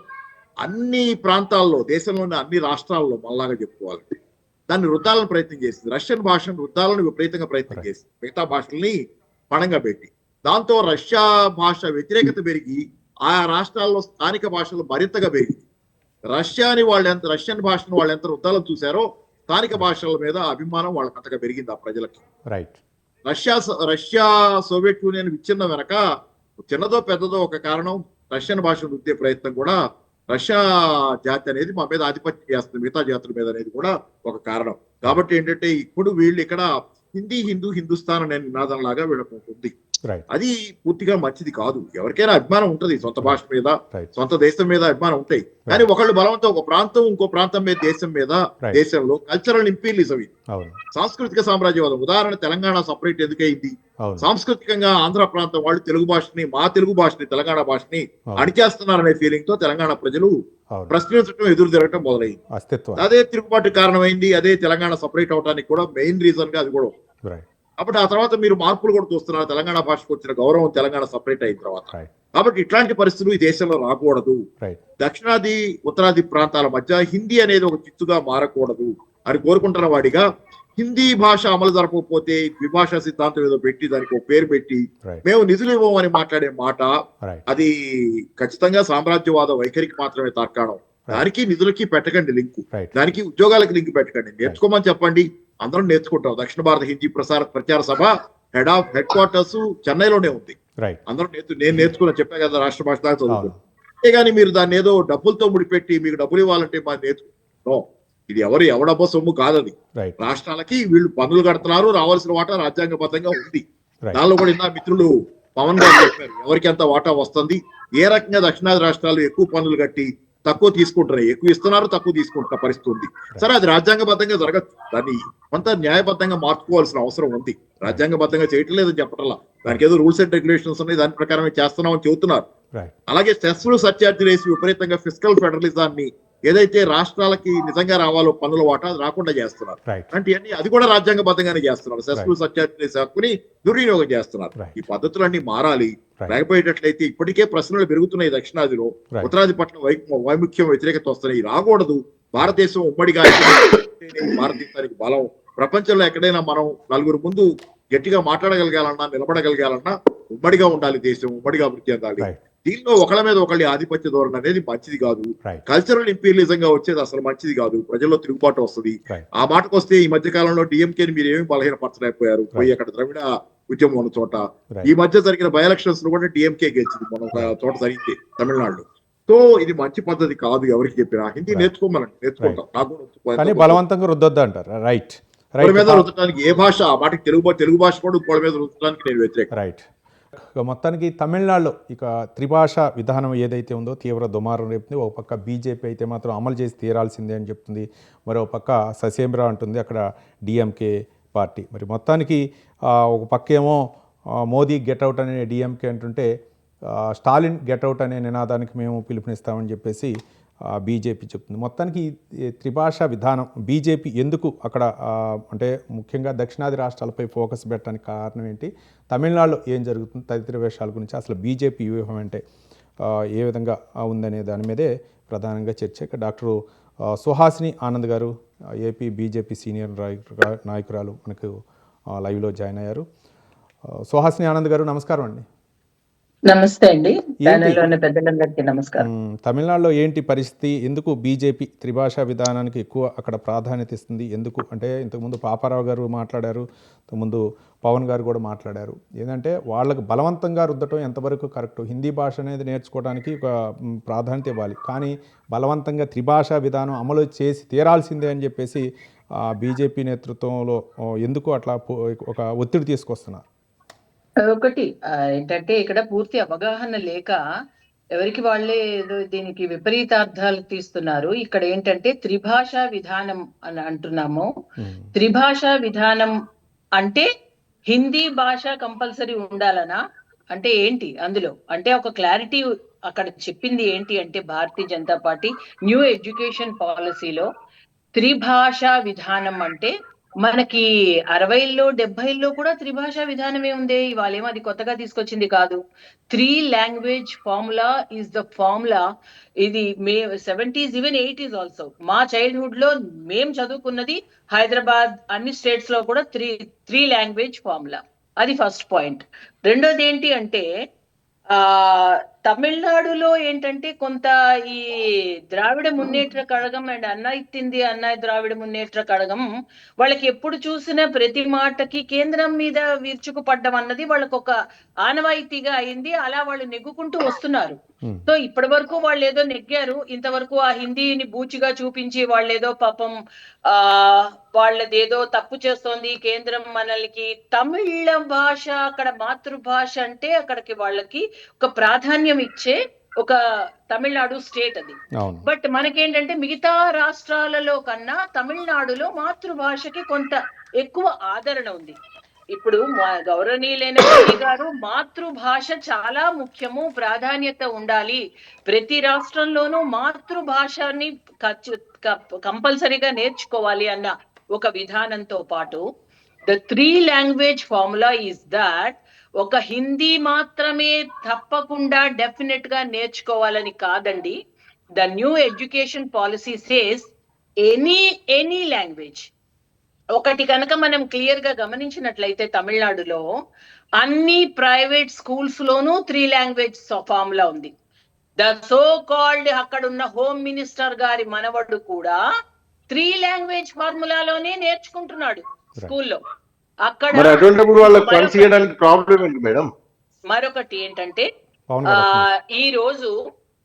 అన్ని ప్రాంతాల్లో, దేశంలోని అన్ని రాష్ట్రాల్లో మనలాగా చెప్పుకోవాలంటే దాన్ని రుద్దాలని ప్రయత్నం చేసింది. రష్యన్ భాషను రుద్దాలని విపరీతంగా ప్రయత్నం చేసింది, మిగతా భాషల్ని పణంగా పెట్టి. దాంతో రష్యా భాష వ్యతిరేకత పెరిగి ఆయా రాష్ట్రాల్లో స్థానిక భాషలు మరింతగా పెరిగింది. రష్యన్ భాషను వాళ్ళు ఎంత రుద్దాలని చూశారో స్థానిక భాషల మీద అభిమానం వాళ్ళకి అంతగా పెరిగింది ఆ ప్రజలకి. రష్యా సోవియట్ యూనియన్ విచ్ఛిన్నం వెనక చిన్నదో పెద్దదో ఒక కారణం రష్యన్ భాషను రుద్దే ప్రయత్నం కూడా. రష్యా జాతి అనేది మా మీద ఆధిపత్యం చేస్తుంది మిగతా జాతుల మీద అనేది కూడా ఒక కారణం. కాబట్టి ఏంటంటే ఇప్పుడు వీళ్ళు ఇక్కడ హిందుస్థాన్ అనే నినాదం లాగా వీళ్ళకు ఉంది. అది పూర్తిగా మంచిది కాదు. ఎవరికైనా అభిమానం ఉంటుంది సొంత భాష మీద, సొంత దేశం మీద అభిమానం ఉంటాయి. కానీ ఒకళ్ళు బలవంతం ఒక ప్రాంతం ఇంకో ప్రాంతం మీద, దేశం మీద, దేశంలో కల్చరల్ ఇంపీరియలిజం, సాంస్కృతిక సామ్రాజ్యవాదం. ఉదాహరణ తెలంగాణ సపరేట్ ఎందుకైంది? సాంస్కృతికంగా ఆంధ్ర ప్రాంతం వాళ్ళు తెలుగు భాషని, మా తెలుగు భాషని, తెలంగాణ భాషని అణిచేస్తున్నారనే ఫీలింగ్ తో తెలంగాణ ప్రజలు ప్రశ్నించడం, ఎదురు తిరగటం మొదలైంది. అదే తిరుగుబాటు కారణమైంది. అదే తెలంగాణ సపరేట్ అవడానికి కూడా మెయిన్ రీజన్ గా అది కూడా. కాబట్టి ఆ తర్వాత మీరు మార్పులు కూడా చూస్తున్నారు. తెలంగాణ భాషకు వచ్చిన గౌరవం తెలంగాణ సపరేట్ అయిన తర్వాత. కాబట్టి ఇట్లాంటి పరిస్థితులు ఈ దేశంలో రాకూడదు. దక్షిణాది ఉత్తరాది ప్రాంతాల మధ్య హిందీ అనేది ఒక చిత్తుగా మారకూడదు అని కోరుకుంటున్న వాడిగా, హిందీ భాష అమలు జరపకపోతే ద్విభాషా సిద్ధాంతం ఏదో పెట్టి దానికి ఒక పేరు పెట్టి మేము నిధులు ఇవ్వమని మాట్లాడే మాట, అది ఖచ్చితంగా సామ్రాజ్యవాద వైఖరికి మాత్రమే తార్కాణం. దానికి నిధులకి పెట్టకండి లింకు, దానికి ఉద్యోగాలకు లింక్ పెట్టకండి. నేర్చుకోమని చెప్పండి, అందరం నేర్చుకుంటాం. దక్షిణ భారత హిందీ ప్రచార సభ హెడ్ క్వార్టర్స్ చెన్నైలోనే ఉంది. అందరం నేను నేర్చుకున్నా, చెప్పా కదా, రాష్ట్ర భాష దాకా చదువుకున్నాను. అంతేగాని మీరు దాన్ని ఏదో డబ్బులతో ముడిపెట్టి మీకు డబ్బులు ఇవ్వాలంటే మా నేర్చుకుంటాం. ఇది ఎవడబ్బో సొమ్ము కాదది. రాష్ట్రాలకి వీళ్ళు పన్నులు కడుతున్నారు, రావాల్సిన వాటా రాజ్యాంగబద్ధంగా ఉంది. దానిలో కూడా ఇందా మిత్రులు పవన్ గారు చెప్పారు ఎవరికి ఎంత వాటా వస్తుంది, ఏ రకంగా దక్షిణాది రాష్ట్రాలు ఎక్కువ పన్నులు కట్టి తక్కువ తీసుకుంటున్నాయి, ఎక్కువ ఇస్తున్నారు, తక్కువ తీసుకుంటున్న పరిస్థితి ఉంది. సరే, అది రాజ్యాంగబద్ధంగా జరగచ్చు. దాన్ని కొంత న్యాయబద్ధంగా మార్చుకోవాల్సిన అవసరం ఉంది. రాజ్యాంగబద్ధంగా చేయటం లేదని చెప్పటల్లా, దానికి ఏదో రూల్స్ అండ్ రెగ్యులేషన్స్ ఉన్నాయి, దాని ప్రకారమే చేస్తున్నామని చెబుతున్నారు. అలాగే సెస్లు సర్చార్జీలు వేసి విపరీతంగా ఫిస్కల్ ఫెడరలిజాన్ని ఏదైతే రాష్ట్రాలకి నిజంగా రావాలో పన్నుల వాటా అది రాకుండా చేస్తున్నారు. రైట్. అంటే అది కూడా రాజ్యాంగబద్ధంగానే చేస్తున్నారు. సెస్లు సత్యాగ్రహ హక్కుని దుర్వినియోగం చేస్తున్నారు. Right. ఈ పద్ధతులన్నీ మారాలి. Right. లేకపోయేటట్లయితే ఇప్పటికే ప్రశ్నలు పెరుగుతున్నాయి దక్షిణాదిలో. Right. ఉత్తరాది పట్ల వైముఖ్యం వ్యతిరేకత వస్తున్నాయి. రాకూడదు. భారతదేశం ఉమ్మడిగా భారతదేశానికి బలం. ప్రపంచంలో ఎక్కడైనా మనం నలుగురు ముందు గట్టిగా మాట్లాడగలగాలన్నా, నిలబడగలగాలన్నా ఉమ్మడిగా ఉండాలి. దేశం ఉమ్మడిగా అభివృద్ధి చెందాలి. Right. దీనిలో ఒకళ్ళ మీద ఒకళ్ళ ఆధిపత్య ధోరణి అనేది మంచిది కాదు. Right. కల్చరల్ ఇంపీరియలిజం గా వచ్చేది అసలు మంచిది కాదు. ప్రజల్లో తిరుగుబాటు వస్తుంది. Right. ఆ మాటకు వస్తే ఈ మధ్య కాలంలో డిఎంకేని మీరు ఏమి బలహీనపరచలేకపోయారు. పోయి అక్కడ ద్రవిడ ఉద్యమం ఉన్న చోట Right. ఈ మధ్య జరిగిన బై ఎలక్షన్స్ లో కూడా డిఎంకే గెలిచింది. మనం ఒక చోట జరిగితే తమిళనాడులో. సో ఇది మంచి పద్ధతి కాదు. ఎవరికి చెప్పినా హిందీ Right. నేర్చుకోమని నేర్చుకుంటాం. నాకు కానీ కూడా బలవంతంగా రుద్దొద్దు అంటారు. రైట్. ఒకళ్ళ మీద రుద్దడానికి ఏ భాష ఆ మాటకి తెలుగు భాష కూడా ఇంకోళ్ళ మీద రుద్దడానికి నేను వ్యతిరేకం. రైట్. మొత్తానికి తమిళనాడులో ఇక త్రిభాషా విధానం ఏదైతే ఉందో తీవ్ర దుమారం రేపుతుంది. ఒక పక్క బీజేపీ అయితే మాత్రం అమలు చేసి తీరాల్సిందే అని చెప్తుంది. మరో పక్క ససేమిరా అంటుంది అక్కడ డిఎంకే పార్టీ. మరి మొత్తానికి ఒక పక్క ఏమో మోదీ గెట్అవుట్ అనే డిఎంకే అంటుంటే స్టాలిన్ గెట్అవుట్ అనే నినాదానికి మేము పిలుపునిస్తామని చెప్పేసి బీజేపీ చెప్తుంది. మొత్తానికి ఈ త్రిభాషా విధానం బీజేపీ ఎందుకు అక్కడ అంటే ముఖ్యంగా దక్షిణాది రాష్ట్రాలపై ఫోకస్ పెట్టడానికి కారణం ఏంటి, తమిళనాడులో ఏం జరుగుతుంది తదితర విషయాల గురించి అసలు బీజేపీ వ్యూహం అంటే ఏ విధంగా ఉందనే దాని మీదే ప్రధానంగా చర్చ. ఇక డాక్టర్ సుహాసిని ఆనంద్ గారు ఏపీ బీజేపీ సీనియర్ నాయకురాలు మనకు లైవ్లో జాయిన్ అయ్యారు. సుహాసిని ఆనంద్ గారు నమస్కారం అండి. నమస్తే అండి. ప్యానెల్లోని పెద్దలందరికీ నమస్కారం. తమిళనాడులో ఏంటి పరిస్థితి, ఎందుకు బీజేపీ త్రిభాషా విధానానికి ఎక్కువ అక్కడ ప్రాధాన్యత ఇస్తుంది, ఎందుకు అంటే ఇంతకుముందు పాపారావు గారు మాట్లాడారు, ఇంతకుముందు పవన్ గారు కూడా మాట్లాడారు. ఏంటంటే వాళ్ళకు బలవంతంగా రుద్దటం ఎంతవరకు కరెక్ట్, హిందీ భాష అనేది నేర్చుకోవడానికి ఒక ప్రాధాన్యత ఇవ్వాలి, కానీ బలవంతంగా త్రిభాషా విధానం అమలు చేసి తీరాల్సిందే అని చెప్పేసి బీజేపీ నేతృత్వంలో ఎందుకు అట్లా ఒక ఒత్తిడి తీసుకొస్తున్నారు? ఒకటి ఏంటంటే ఇక్కడ పూర్తి అవగాహన లేక ఎవరికి వాళ్ళే ఏదో దీనికి విపరీతార్థాలు తీస్తున్నారు. ఇక్కడ ఏంటంటే త్రిభాషా విధానం అని అంటున్నాము. త్రిభాషా విధానం అంటే హిందీ భాష కంపల్సరీ ఉండాలనా అంటే ఏంటి అందులో అంటే ఒక క్లారిటీ అక్కడ చెప్పింది ఏంటి అంటే Bharatiya Janata party new education పాలసీలో త్రిభాషా విధానం అంటే మనకి 60లో 70లో కూడా త్రిభాషా విధానమే ఉంది. ఇవాళేమో అది కొత్తగా తీసుకొచ్చింది కాదు. 3 language formula is the formula. ఇది 70s ఈవెన్ 80s ఆల్సో. మా చైల్డ్హుడ్ లో మేము చదువుకున్నది హైదరాబాద్ అన్ని స్టేట్స్ లో కూడా 3 లాంగ్వేజ్ ఫార్ములా. అది ఫస్ట్ పాయింట్. రెండోది ఏంటి అంటే తమిళనాడులో ఏంటంటే కొంత ఈ ద్రావిడ మున్నేట్ర కழகம் అండ్ అన్నా ద్రావిడ మున్నేట్ర కழகம் వాళ్ళకి ఎప్పుడు చూసినా ప్రతి మాటకి కేంద్రం మీద విరుచుకుపడ్డం అన్నది వాళ్ళకి ఒక ఆనవాయితీగా అయింది. అలా వాళ్ళు నెగ్గుకుంటూ వస్తున్నారు. సో ఇప్పటి వరకు వాళ్ళు ఏదో నెగ్గారు. ఇంతవరకు ఆ హిందీని బూచిగా చూపించి వాళ్ళేదో పాపం వాళ్ళదేదో తప్పు చేస్తోంది కేంద్రం మనల్కి. తమిళ భాష అక్కడ మాతృభాష అంటే అక్కడికి వాళ్ళకి ఒక ప్రాధాన్యం ఇచ్చే ఒక తమిళనాడు స్టేట్ అది. బట్ మనకేంటంటే మిగతా రాష్ట్రాలలో కన్నా తమిళనాడులో మాతృభాషకి కొంత ఎక్కువ ఆదరణ ఉంది. ఇప్పుడు గౌరవనీయులైన మోదీ గారు మాతృభాష చాలా ముఖ్యము, ప్రాధాన్యత ఉండాలి, ప్రతి రాష్ట్రంలోనూ మాతృభాషని కంపల్సరీగా నేర్చుకోవాలి అన్న ఒక విధానంతో పాటు the 3 language formula is that ఒక హిందీ మాత్రమే తప్పకుండా డెఫినెట్ గా నేర్చుకోవాలని కాదండి. The new education policy says any language. ఒకటి కనుక మనం క్లియర్ గా గమనించినట్లయితే తమిళనాడులో అన్ని ప్రైవేట్ స్కూల్స్ లోనూ 3 లాంగ్వేజ్ ఫార్ములా ఉంది. ద సో కాల్డ్ అక్కడ ఉన్న హోమ్ మినిస్టర్ గారి మనవడు కూడా 3 లాంగ్వేజ్ ఫార్ములాలోనే నేర్చుకుంటున్నాడు స్కూల్లో. అక్కడ మరొకటి ఏంటంటే ఈ రోజు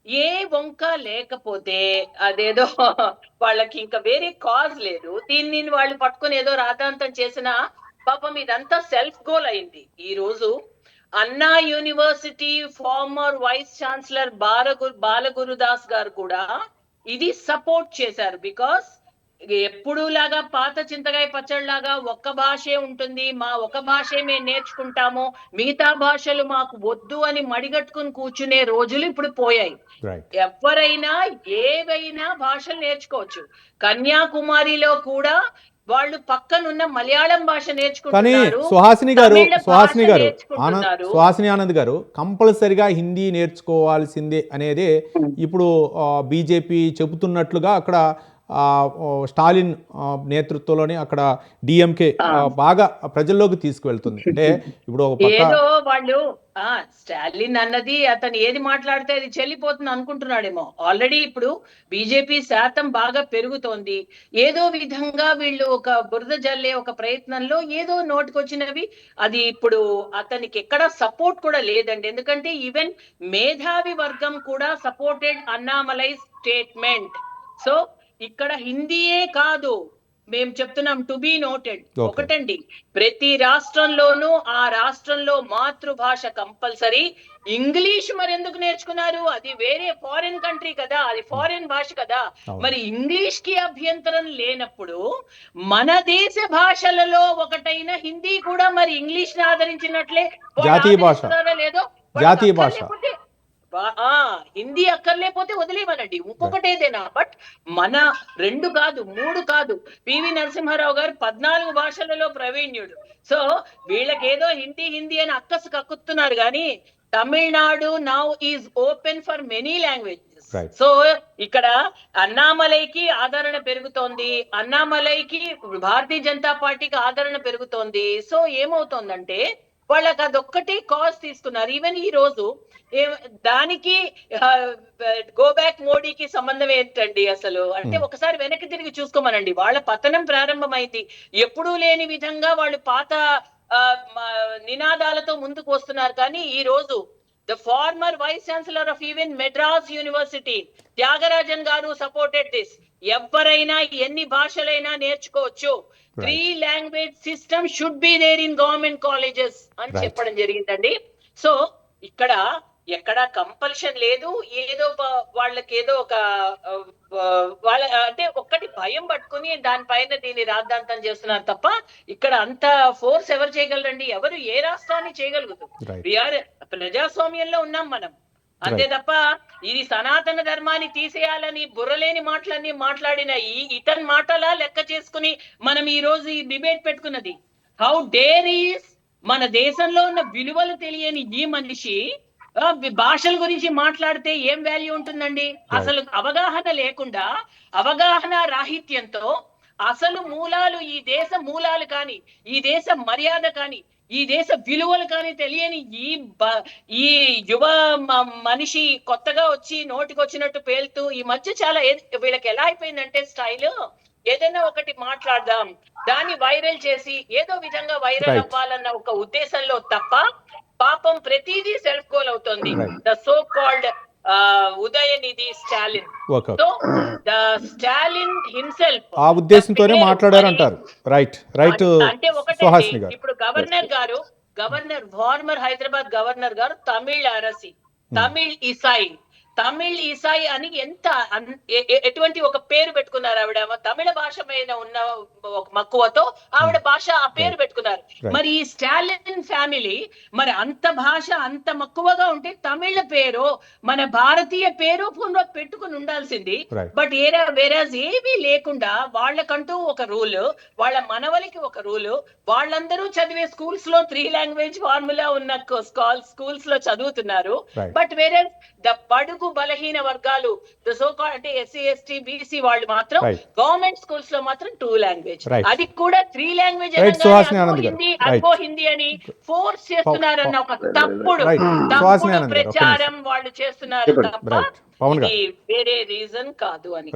ఏ వంక లేకపోతే అదేదో వాళ్ళకి ఇంకా వేరే కాజ్ లేదు, దీన్ని వాళ్ళు పట్టుకొని ఏదో రాతాంతం చేసిన పాపం ఇదంతా సెల్ఫ్ గోల్ అయింది. ఈ రోజు అన్నా యూనివర్సిటీ ఫార్మర్ వైస్ ఛాన్సలర్ బాలగురుదాస్ గారు కూడా ఇది సపోర్ట్ చేశారు. బికాస్ ఎప్పుడు లాగా పాత చింతకాయ పచ్చడిలాగా ఒక్క భాషే ఉంటుంది, మా ఒక భాషే మేము నేర్చుకుంటాము, మిగతా భాషలు మాకు వద్దు అని మడిగట్టుకుని కూర్చునే రోజులు ఇప్పుడు పోయాయి. రైట్. ఎవరైనా ఏవైనా భాషలు నేర్చుకోవచ్చు. కన్యాకుమారిలో కూడా వాళ్ళు పక్కనున్న మలయాళం భాష కానీ నేర్చుకుంటున్నారు, సుహాసిని గారు తమిళ భాష సుహాసిని గారు నేర్చుకుంటున్నారు. సుహాసిని ఆనంద్ గారు కంపల్సరిగా హిందీ నేర్చుకోవాల్సిందే అనేదే ఇప్పుడు బీజేపీ చెబుతున్నట్లుగా అక్కడ స్టాలిన్ నేతృత్వంలోని అక్కడ డిఎంకే బాగా ప్రజల్లోకి తీసుకువెళ్తుంది. అంటే ఇప్పుడు ఒక పక్క ఏదో వాళ్ళు స్టాలిన్ అన్నది అతను ఏది మాట్లాడితే అది చెల్లిపోతుంది అనుకుంటున్నాడేమో. ఆల్రెడీ ఇప్పుడు బీజేపీ శాతం బాగా పెరుగుతోంది. ఏదో విధంగా వీళ్ళు ఒక బురద జల్లే ఒక ప్రయత్నంలో ఏదో నోటికొచ్చినవి, అది ఇప్పుడు అతనికి ఎక్కడ సపోర్ట్ కూడా లేదండి. ఎందుకంటే ఈవెన్ మేధావి వర్గం కూడా సపోర్టెడ్ అన్నామలై స్టేట్మెంట్. సో ఇక్కడ హిందీయే కాదు, మేము చెప్తున్నాం టు బి నోటెడ్. ఒకటండి, ప్రతి రాష్ట్రంలోనూ ఆ రాష్ట్రంలో మాతృభాష కంపల్సరీ. ఇంగ్లీష్ మరి ఎందుకు నేర్చుకున్నారు? అది వేరే ఫారిన్ కంట్రీ కదా, అది ఫారిన్ భాష కదా. మరి ఇంగ్లీష్ కి అభ్యంతరం లేనప్పుడు మన దేశ భాషలలో ఒకటైన హిందీ కూడా మరి ఇంగ్లీష్ ని ఆదరించినట్లే. జాతీయ భాష, లేదో జాతీయ భాష. హిందీ అక్కర్లేకపోతే వదిలేమనండి, ఇంకొకటి ఏదైనా. బట్ మన 2 కాదు 3 కాదు, పివి నరసింహారావు గారు 14 భాషలలో ప్రవీణ్యుడు. సో వీళ్ళకేదో హిందీ హిందీ అని అక్కసు కక్కుతున్నారు కానీ Tamil Nadu now is open for many languages. So ఇక్కడ అన్నామలైకి ఆదరణ పెరుగుతోంది, అన్నామలైకి భారతీయ జనతా పార్టీకి ఆదరణ పెరుగుతోంది. సో ఏమవుతోందంటే వాళ్ళకి అదొక్కటి కాజ్ తీసుకున్నారు. ఈవెన్ ఈ రోజు దానికి గో బ్యాక్ మోడీకి సంబంధం ఏంటండి అసలు అంటే ఒకసారి వెనక్కి తిరిగి చూసుకోమనండి. వాళ్ళ పతనం ప్రారంభమైంది, ఎప్పుడూ లేని విధంగా వాళ్ళు పాత నినాదాలతో ముందుకు వస్తున్నారు. కానీ ఈ రోజు the former vice chancellor of even Madras university Thyagarajan garu supported this. ఎవరైనా ఎన్ని భాషలైనా నేర్చుకోవచ్చు, 3 language system should be there in government colleges అని చెప్పడం జరిగిందండి. సో ఇక్కడ ఎక్కడ కంపల్షన్ లేదు, ఏదో వాళ్ళకేదో ఒక వాళ్ళ అంటే ఒక్కటి భయం పట్టుకుని దానిపైన దీన్ని రాద్ధాంతం చేస్తున్నారు తప్ప ఇక్కడ అంత ఫోర్స్ ఎవరు చేయగలరండి? ఎవరు ఏ రాష్ట్రాన్ని చేయగలుగుతారు? ప్రజాస్వామ్యంలో ఉన్నాం మనం, అంతే తప్ప ఇది సనాతన ధర్మాన్ని తీసేయాలని బుర్రలేని మాటలన్నీ మాట్లాడిన ఇతని మాటలా లెక్క చేసుకుని మనం ఈ రోజు ఈ డిబేట్ పెట్టుకున్నది. హౌ డేర్ ఈస్ మన దేశంలో ఉన్న విలువలు తెలియని ఈ మనిషి భాషల గురించి మాట్లాడితే ఏం వాల్యూ ఉంటుందండి? అసలు అవగాహన లేకుండా, అవగాహన రాహిత్యంతో అసలు మూలాలు, ఈ దేశ మూలాలు కానీ, ఈ దేశ మర్యాద కానీ, ఈ దేశ విలువలు కానీ తెలియని ఈ యువ మనిషి కొత్తగా వచ్చి నోటికొచ్చినట్టు పేలుతూ ఈ మధ్య చాలా వీళ్ళకి ఎలా అయిపోయిందంటే స్టైల్, ఏదైనా ఒకటి మాట్లాడదాం దాన్ని వైరల్ చేసి ఏదో విధంగా వైరల్ అవ్వాలన్న ఒక ఉద్దేశంలో తప్ప పాపం ప్రతిదీ సెల్ఫ్ గోల్ అవుతుంది. The so called Udhayanidhi Stalin. So the Stalin himself ఆ ఉద్దేశంతోనే మాట్లాడారంటారు. Right right. అంటే ఒకటి, ఇప్పుడు గవర్నర్ ఫార్మర్ హైదరాబాద్ గవర్నర్ గారు తమిళ్ అరసి, తమిళ్ ఈసాయి అని ఎంత ఎటువంటి ఒక పేరు పెట్టుకున్నారు ఆవిడ. తమిళ భాష మీద ఉన్న ఒక మక్కువతో ఆవిడ భాష ఆ పేరు పెట్టుకున్నారు. మరి ఈ స్టాలిన్ ఫ్యామిలీ మరి అంత భాష అంత మక్కువగా ఉంటే తమిళ పేరు మన భారతీయ పేరు పెట్టుకుని ఉండాల్సింది. బట్ వేరాజ్ ఏమీ లేకుండా వాళ్ళకంటూ ఒక రూల్, వాళ్ళ మనవలికి ఒక రూల్, వాళ్ళందరూ చదివే స్కూల్స్ లో 3 లాంగ్వేజ్ ఫార్ములా ఉన్న స్కూల్స్ లో చదువుతున్నారు. బట్ వేరాజ్ ద బడుగు బలహీన వర్గాలు అంటే ఎస్సీ ఎస్టీ బీసీ వాళ్ళు మాత్రం గవర్నమెంట్ స్కూల్స్ లో మాత్రం 2 లాంగ్వేజ్, అది కూడా 3 లాంగ్వేజ్ హిందీ అని ఫోర్స్ చేస్తున్నారన్న ఒక తప్పుడు ప్రచారం వాళ్ళు చేస్తున్నారు తప్ప వేరే రీజన్ కాదు అని.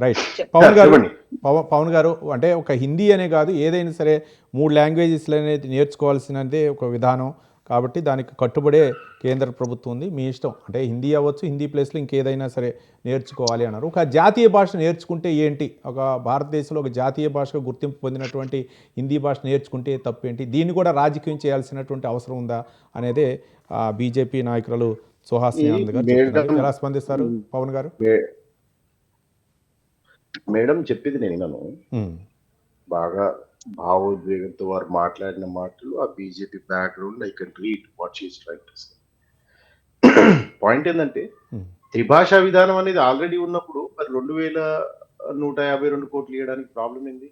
పవన్ గారు అంటే ఒక హిందీ అనే కాదు, ఏదైనా సరే 3 లాంగ్వేజెస్ అనేది నేర్చుకోవాల్సినదే ఒక విధానం కాబట్టి దానికి కట్టుబడే కేంద్ర ప్రభుత్వం ఉంది. మీ ఇష్టం, అంటే హిందీ అవ్వచ్చు, హిందీ ప్లేస్లో ఇంకేదైనా సరే నేర్చుకోవాలి అన్నారు. ఒక జాతీయ భాష నేర్చుకుంటే ఏంటి? ఒక భారతదేశంలో ఒక జాతీయ భాషగా గుర్తింపు పొందినటువంటి హిందీ భాష నేర్చుకుంటే తప్పేంటి? దీన్ని కూడా రాజకీయం చేయాల్సినటువంటి అవసరం ఉందా అనేదే బీజేపీ నాయకులు సుహాసిని ఆనంద్ గారు. ఎలా స్పందిస్తారు పవన్ గారు? మేడం చెప్పింది నేను విన్నాను. ఉమ్, బాగా భావోద్వేగంతో వారు మాట్లాడిన మాటలు ఆ BJP background I can read what she is trying to say. Point ఏంటంటే ఉమ్, త్రిభాషా విధానం అనేది ఆల్రెడీ ఉన్నప్పుడు మరి 2152 కోట్లు ఇవ్వడానికి ప్రాబ్లం ఏంది?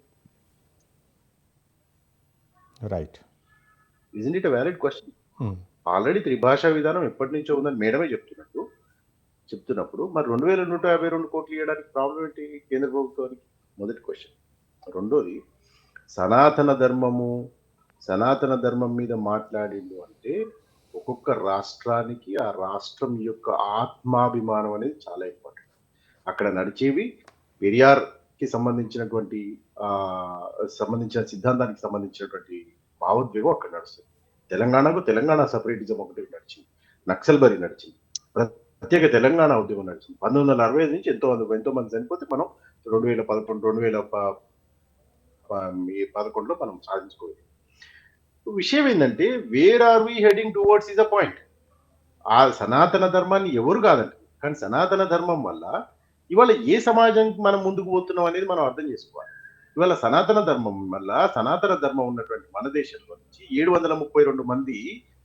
Right. Isn't it a valid question? Um, already త్రిభాషా విధానం ఎప్పటి నుంచో ఉందని మేడమే చెప్తున్నప్పుడు మరి 2152 కోట్లు ఇవ్వడానికి ప్రాబ్లం ఏంటి కేంద్ర ప్రభుత్వానికి? మొదటి క్వశ్చన్. రెండోది, సనాతన ధర్మం మీద మాట్లాడిండు అంటే ఒక్కొక్క రాష్ట్రానికి ఆ రాష్ట్రం యొక్క ఆత్మాభిమానం అనేది చాలా ఇంపార్టెంట్. అక్కడ నడిచేవి పెరియార్ కి సంబంధించిన సిద్ధాంతానికి సంబంధించినటువంటి భావోద్వేగం అక్కడ నడుస్తుంది. తెలంగాణకు తెలంగాణ సపరేటిజం ఒకటి నడిచింది, నక్సల్బరీ నడిచింది, ప్రత్యేక తెలంగాణ ఉద్యమం నడిచింది. 1965 నుంచి ఎంతో మంది చనిపోతే మనం 2011లో మనం సాధించుకోవాలి. విషయం ఏంటంటే where are we heading towards is a point. ఆ సనాతన ధర్మాన్ని ఎవరు కాదండి, కానీ సనాతన ధర్మం వల్ల ఇవాళ ఏ సమాజానికి మనం ముందుకు పోతున్నాం అనేది మనం అర్థం చేసుకోవాలి. ఇవాళ సనాతన ధర్మం ఉన్నటువంటి మన దేశంలో నుంచి 732 మంది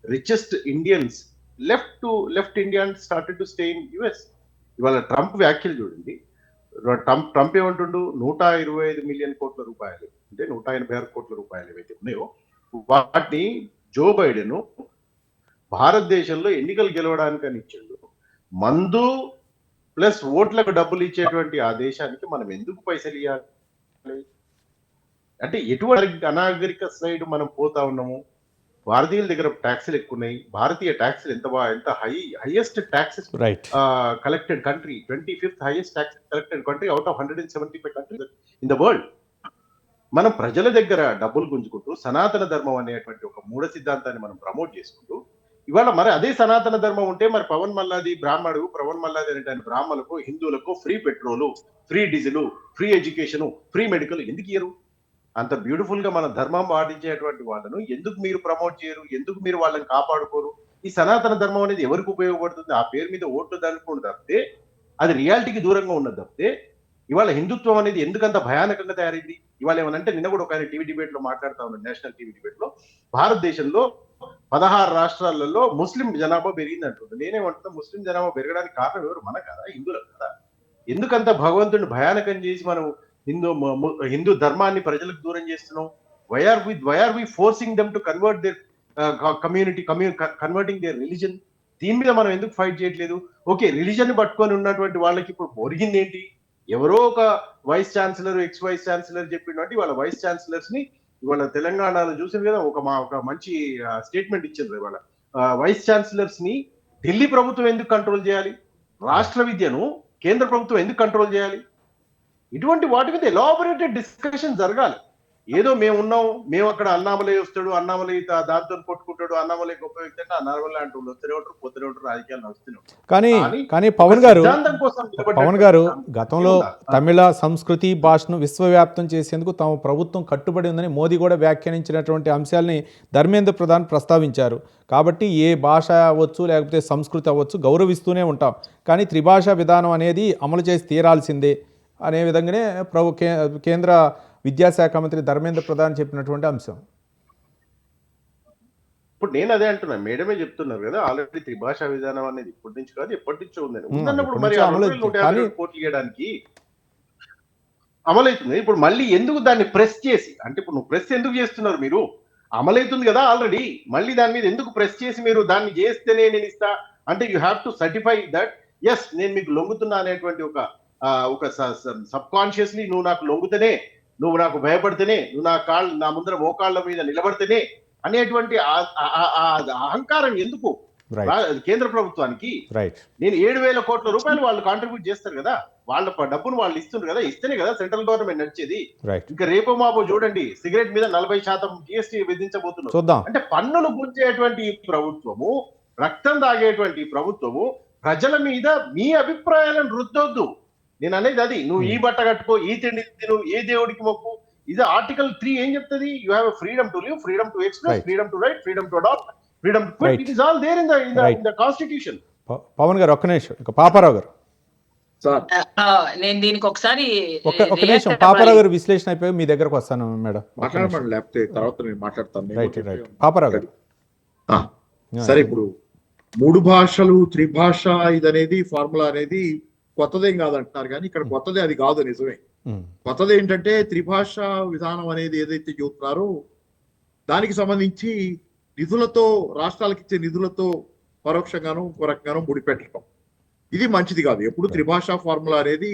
richest Indians left India and started to stay in US. ఇవాళ ట్రంప్ వ్యాఖ్యలు చూడండి. ట్రంప్ ఏమంటుండు? 125 మిలియన్ కోట్ల రూపాయలు, అంటే 186 కోట్ల రూపాయలు ఏవైతే ఉన్నాయో వాటిని జో బైడెన్ భారతదేశంలో ఎన్నికలు గెలవడానికి అని ఇచ్చిండు. మందు ప్లస్ ఓట్లకు డబ్బులు ఇచ్చేటువంటి ఆ దేశానికి మనం ఎందుకు పైసలు ఇవ్వాలి? అంటే ఎటువంటి అనాగరిక సైడ్ మనం పోతా ఉన్నాము? భారతీయుల దగ్గర ట్యాక్సులు ఎక్కువ ఉన్నాయి. భారతీయ ట్యాక్సులు ఎంత highest taxes collected country, 25th highest tax collected country out of 175 countries in the world. మనం ప్రజల దగ్గర డబ్బులు గుంజుకుంటూ సనాతన ధర్మం అనేటువంటి ఒక మూఢ సిద్ధాంతాన్ని మనం ప్రమోట్ చేసుకుంటూ, ఇవాళ మరి అదే సనాతన ధర్మం ఉంటే మరి పవన్ మల్లాది అనే బ్రాహ్మణులకు, హిందువులకు free petrol, free diesel, free education, free medical ఎందుకు ఇయ్యరు? అంత బ్యూటిఫుల్ గా మన ధర్మం పాటించేటువంటి వాళ్ళను ఎందుకు మీరు ప్రమోట్ చేయరు? ఎందుకు మీరు వాళ్ళని కాపాడుకోరు? ఈ సనాతన ధర్మం అనేది ఎవరికి ఉపయోగపడుతుంది? ఆ పేరు మీద ఓట్లు దండుకోండి తప్పితే, అది రియాలిటీకి దూరంగా ఉన్నది తప్పితే, ఇవాళ హిందుత్వం అనేది ఎందుకంత భయానకంగా తయారైంది? ఇవాళ ఏమనంటే, నిన్న కూడా ఒక ఆయన టీవీ డిబేట్ లో మాట్లాడుతా ఉన్నాడు, నేషనల్ టీవీ డిబేట్ లో, భారతదేశంలో 16 రాష్ట్రాలలో ముస్లిం జనాభా పెరిగింది అంటుంది. నేనేమంటున్నా, ముస్లిం జనాభా పెరగడానికి కారణం ఎవరు? మన కదా, హిందువులు కదా. ఎందుకంత భగవంతుడిని భయానకం చేసి మనం హిందూ ధర్మాన్ని ప్రజలకు దూరం చేస్తున్నాం? Why are we forcing them to convert their converting their religion? దీని మీద మనం ఎందుకు ఫైట్ చేయట్లేదు? ఓకే, రిలీజన్ పట్టుకొని ఉన్నటువంటి వాళ్ళకి ఇప్పుడు ఒరిగింది ఏంటి? ఎవరో ఒక vice chancellor, ex vice chancellor చెప్పినట్టు వాళ్ళ వైస్ ఛాన్సలర్స్ ని ఇవాళ తెలంగాణలో చూసారు కదా, ఒక మంచి స్టేట్మెంట్ ఇచ్చింది. ఇవాళ వైస్ ఛాన్సలర్స్ ని ఢిల్లీ ప్రభుత్వం ఎందుకు కంట్రోల్ చేయాలి? రాష్ట్ర విద్యను కేంద్ర ప్రభుత్వం ఎందుకు కంట్రోల్ చేయాలి? ఇటువంటి వాటి మీద ఎలాబొరేటెడ్ డిస్కషన్ జరగాలి. ఏదో మేము అక్కడ అన్నామలై వస్తాడు, అన్నామలై దాంతో కొట్టుకుంటాడు, అన్నామలై గొప్ప వ్యక్తి అంటే అన్నామలై అంటూ వస్తూనే ఉంటారు, పోతూనే ఉంటారు, రాజకీయాలు వస్తూనే. కానీ పవన్ గారు గతంలో తమిళ సంస్కృతి భాషను విశ్వవ్యాప్తం చేసేందుకు తమ ప్రభుత్వం కట్టుబడి ఉందని మోదీ కూడా వ్యాఖ్యానించినటువంటి అంశాలని ధర్మేంద్ర ప్రధాన్ ప్రస్తావించారు. కాబట్టి ఏ భాష అవ్వచ్చు లేకపోతే సంస్కృతి అవ్వచ్చు గౌరవిస్తూనే ఉంటాం, కానీ త్రిభాషా విధానం అనేది అమలు చేసి తీరాల్సిందే అనే విధంగానే కేంద్ర విద్యాశాఖ మంత్రి ధర్మేంద్ర ప్రధాన్ చెప్పినటువంటి అంశం. ఇప్పుడు నేను అదే అంటున్నా, మేడమే చెప్తున్నారు కదా, ఆల్రెడీ త్రిభాషా విధానం అనేది ఇప్పటి నుంచి కాదు ఎప్పటి నుంచో ఉందన్నప్పుడు మరి 150 కోట్లు ఇవ్వడానికి అమలవుతుంది. ఇప్పుడు మళ్ళీ ఎందుకు దాన్ని ప్రెస్ చేసి, అంటే ఇప్పుడు నువ్వు ప్రెస్ ఎందుకు చేస్తున్నారు? మీరు అమలవుతుంది కదా ఆల్రెడీ, మళ్ళీ దాని మీద ఎందుకు ప్రెస్ చేసి మీరు దాన్ని చేస్తేనే నేను ఇస్తా అంటే, you have to certify that yes నేను మీకు లొంగుతున్నా అనేటువంటి ఒక సబ్ కాన్షియస్లీ నువ్వు నాకు లొంగుతేనే, నువ్వు నాకు భయపడితేనే, నువ్వు నా ముందర మోకాళ్ళ మీద నిలబడితేనే అనేటువంటి అహంకారం ఎందుకు కేంద్ర ప్రభుత్వానికి? నేను 7,000 కోట్ల రూపాయలు వాళ్ళు కాంట్రిబ్యూట్ చేస్తారు కదా, వాళ్ళ డబ్బును వాళ్ళు ఇస్తున్నారు కదా, ఇస్తేనే కదా సెంట్రల్ గవర్నమెంట్ నడిచేది. ఇంకా రేపో మాపో చూడండి, సిగరెట్ మీద 40% GST విధించబోతున్నారు. అంటే పన్నులు గుంజేటువంటి ప్రభుత్వము, రక్తం తాగేటువంటి ప్రభుత్వము ప్రజల మీద మీ అభిప్రాయాలను రుద్దొద్దు. నేను అనేది అది. నువ్వు ఈ బట్ట కట్టుకో, ఈ తిండి తిను, ఏ దేవుడికి మొక్కు, ఇది ఆర్టికల్ 3 ఏం చెప్తుంది? You have freedom to live, freedom to express, freedom to write, freedom to adopt, freedom to quit. It is all there in the constitution. Pawan garu ఒక్క నిమిషం, ఇక పాపారావు గారు. సార్ నేను దీనికి ఒకసారి ఒక నిమిషం పాపారావు గారు విశ్లేషణ అయిపోయి మీ దగ్గరకు వస్తాను మేడం. మాట్లాడమండి, లేకపోతే తర్వాత నేను మాట్లాడతాను. రైట్ పాపారావు గారు. ఆ, సరే, ఇప్పుడు 3 భాషలు త్రిభాష ఇదనేది ఫార్ములా అనేది కొత్తదేం కాదంటున్నారు, కానీ ఇక్కడ కొత్తదే అది కాదు, నిజమే. కొత్తది ఏంటంటే త్రిభాష విధానం అనేది ఏదైతే చూస్తున్నారో దానికి సంబంధించి నిధులతో, రాష్ట్రాలకు ఇచ్చే నిధులతో పరోక్షంగాను పరోక్షంగాను ముడిపెట్టడం ఇది మంచిది కాదు. ఎప్పుడు త్రిభాషా ఫార్ములా అనేది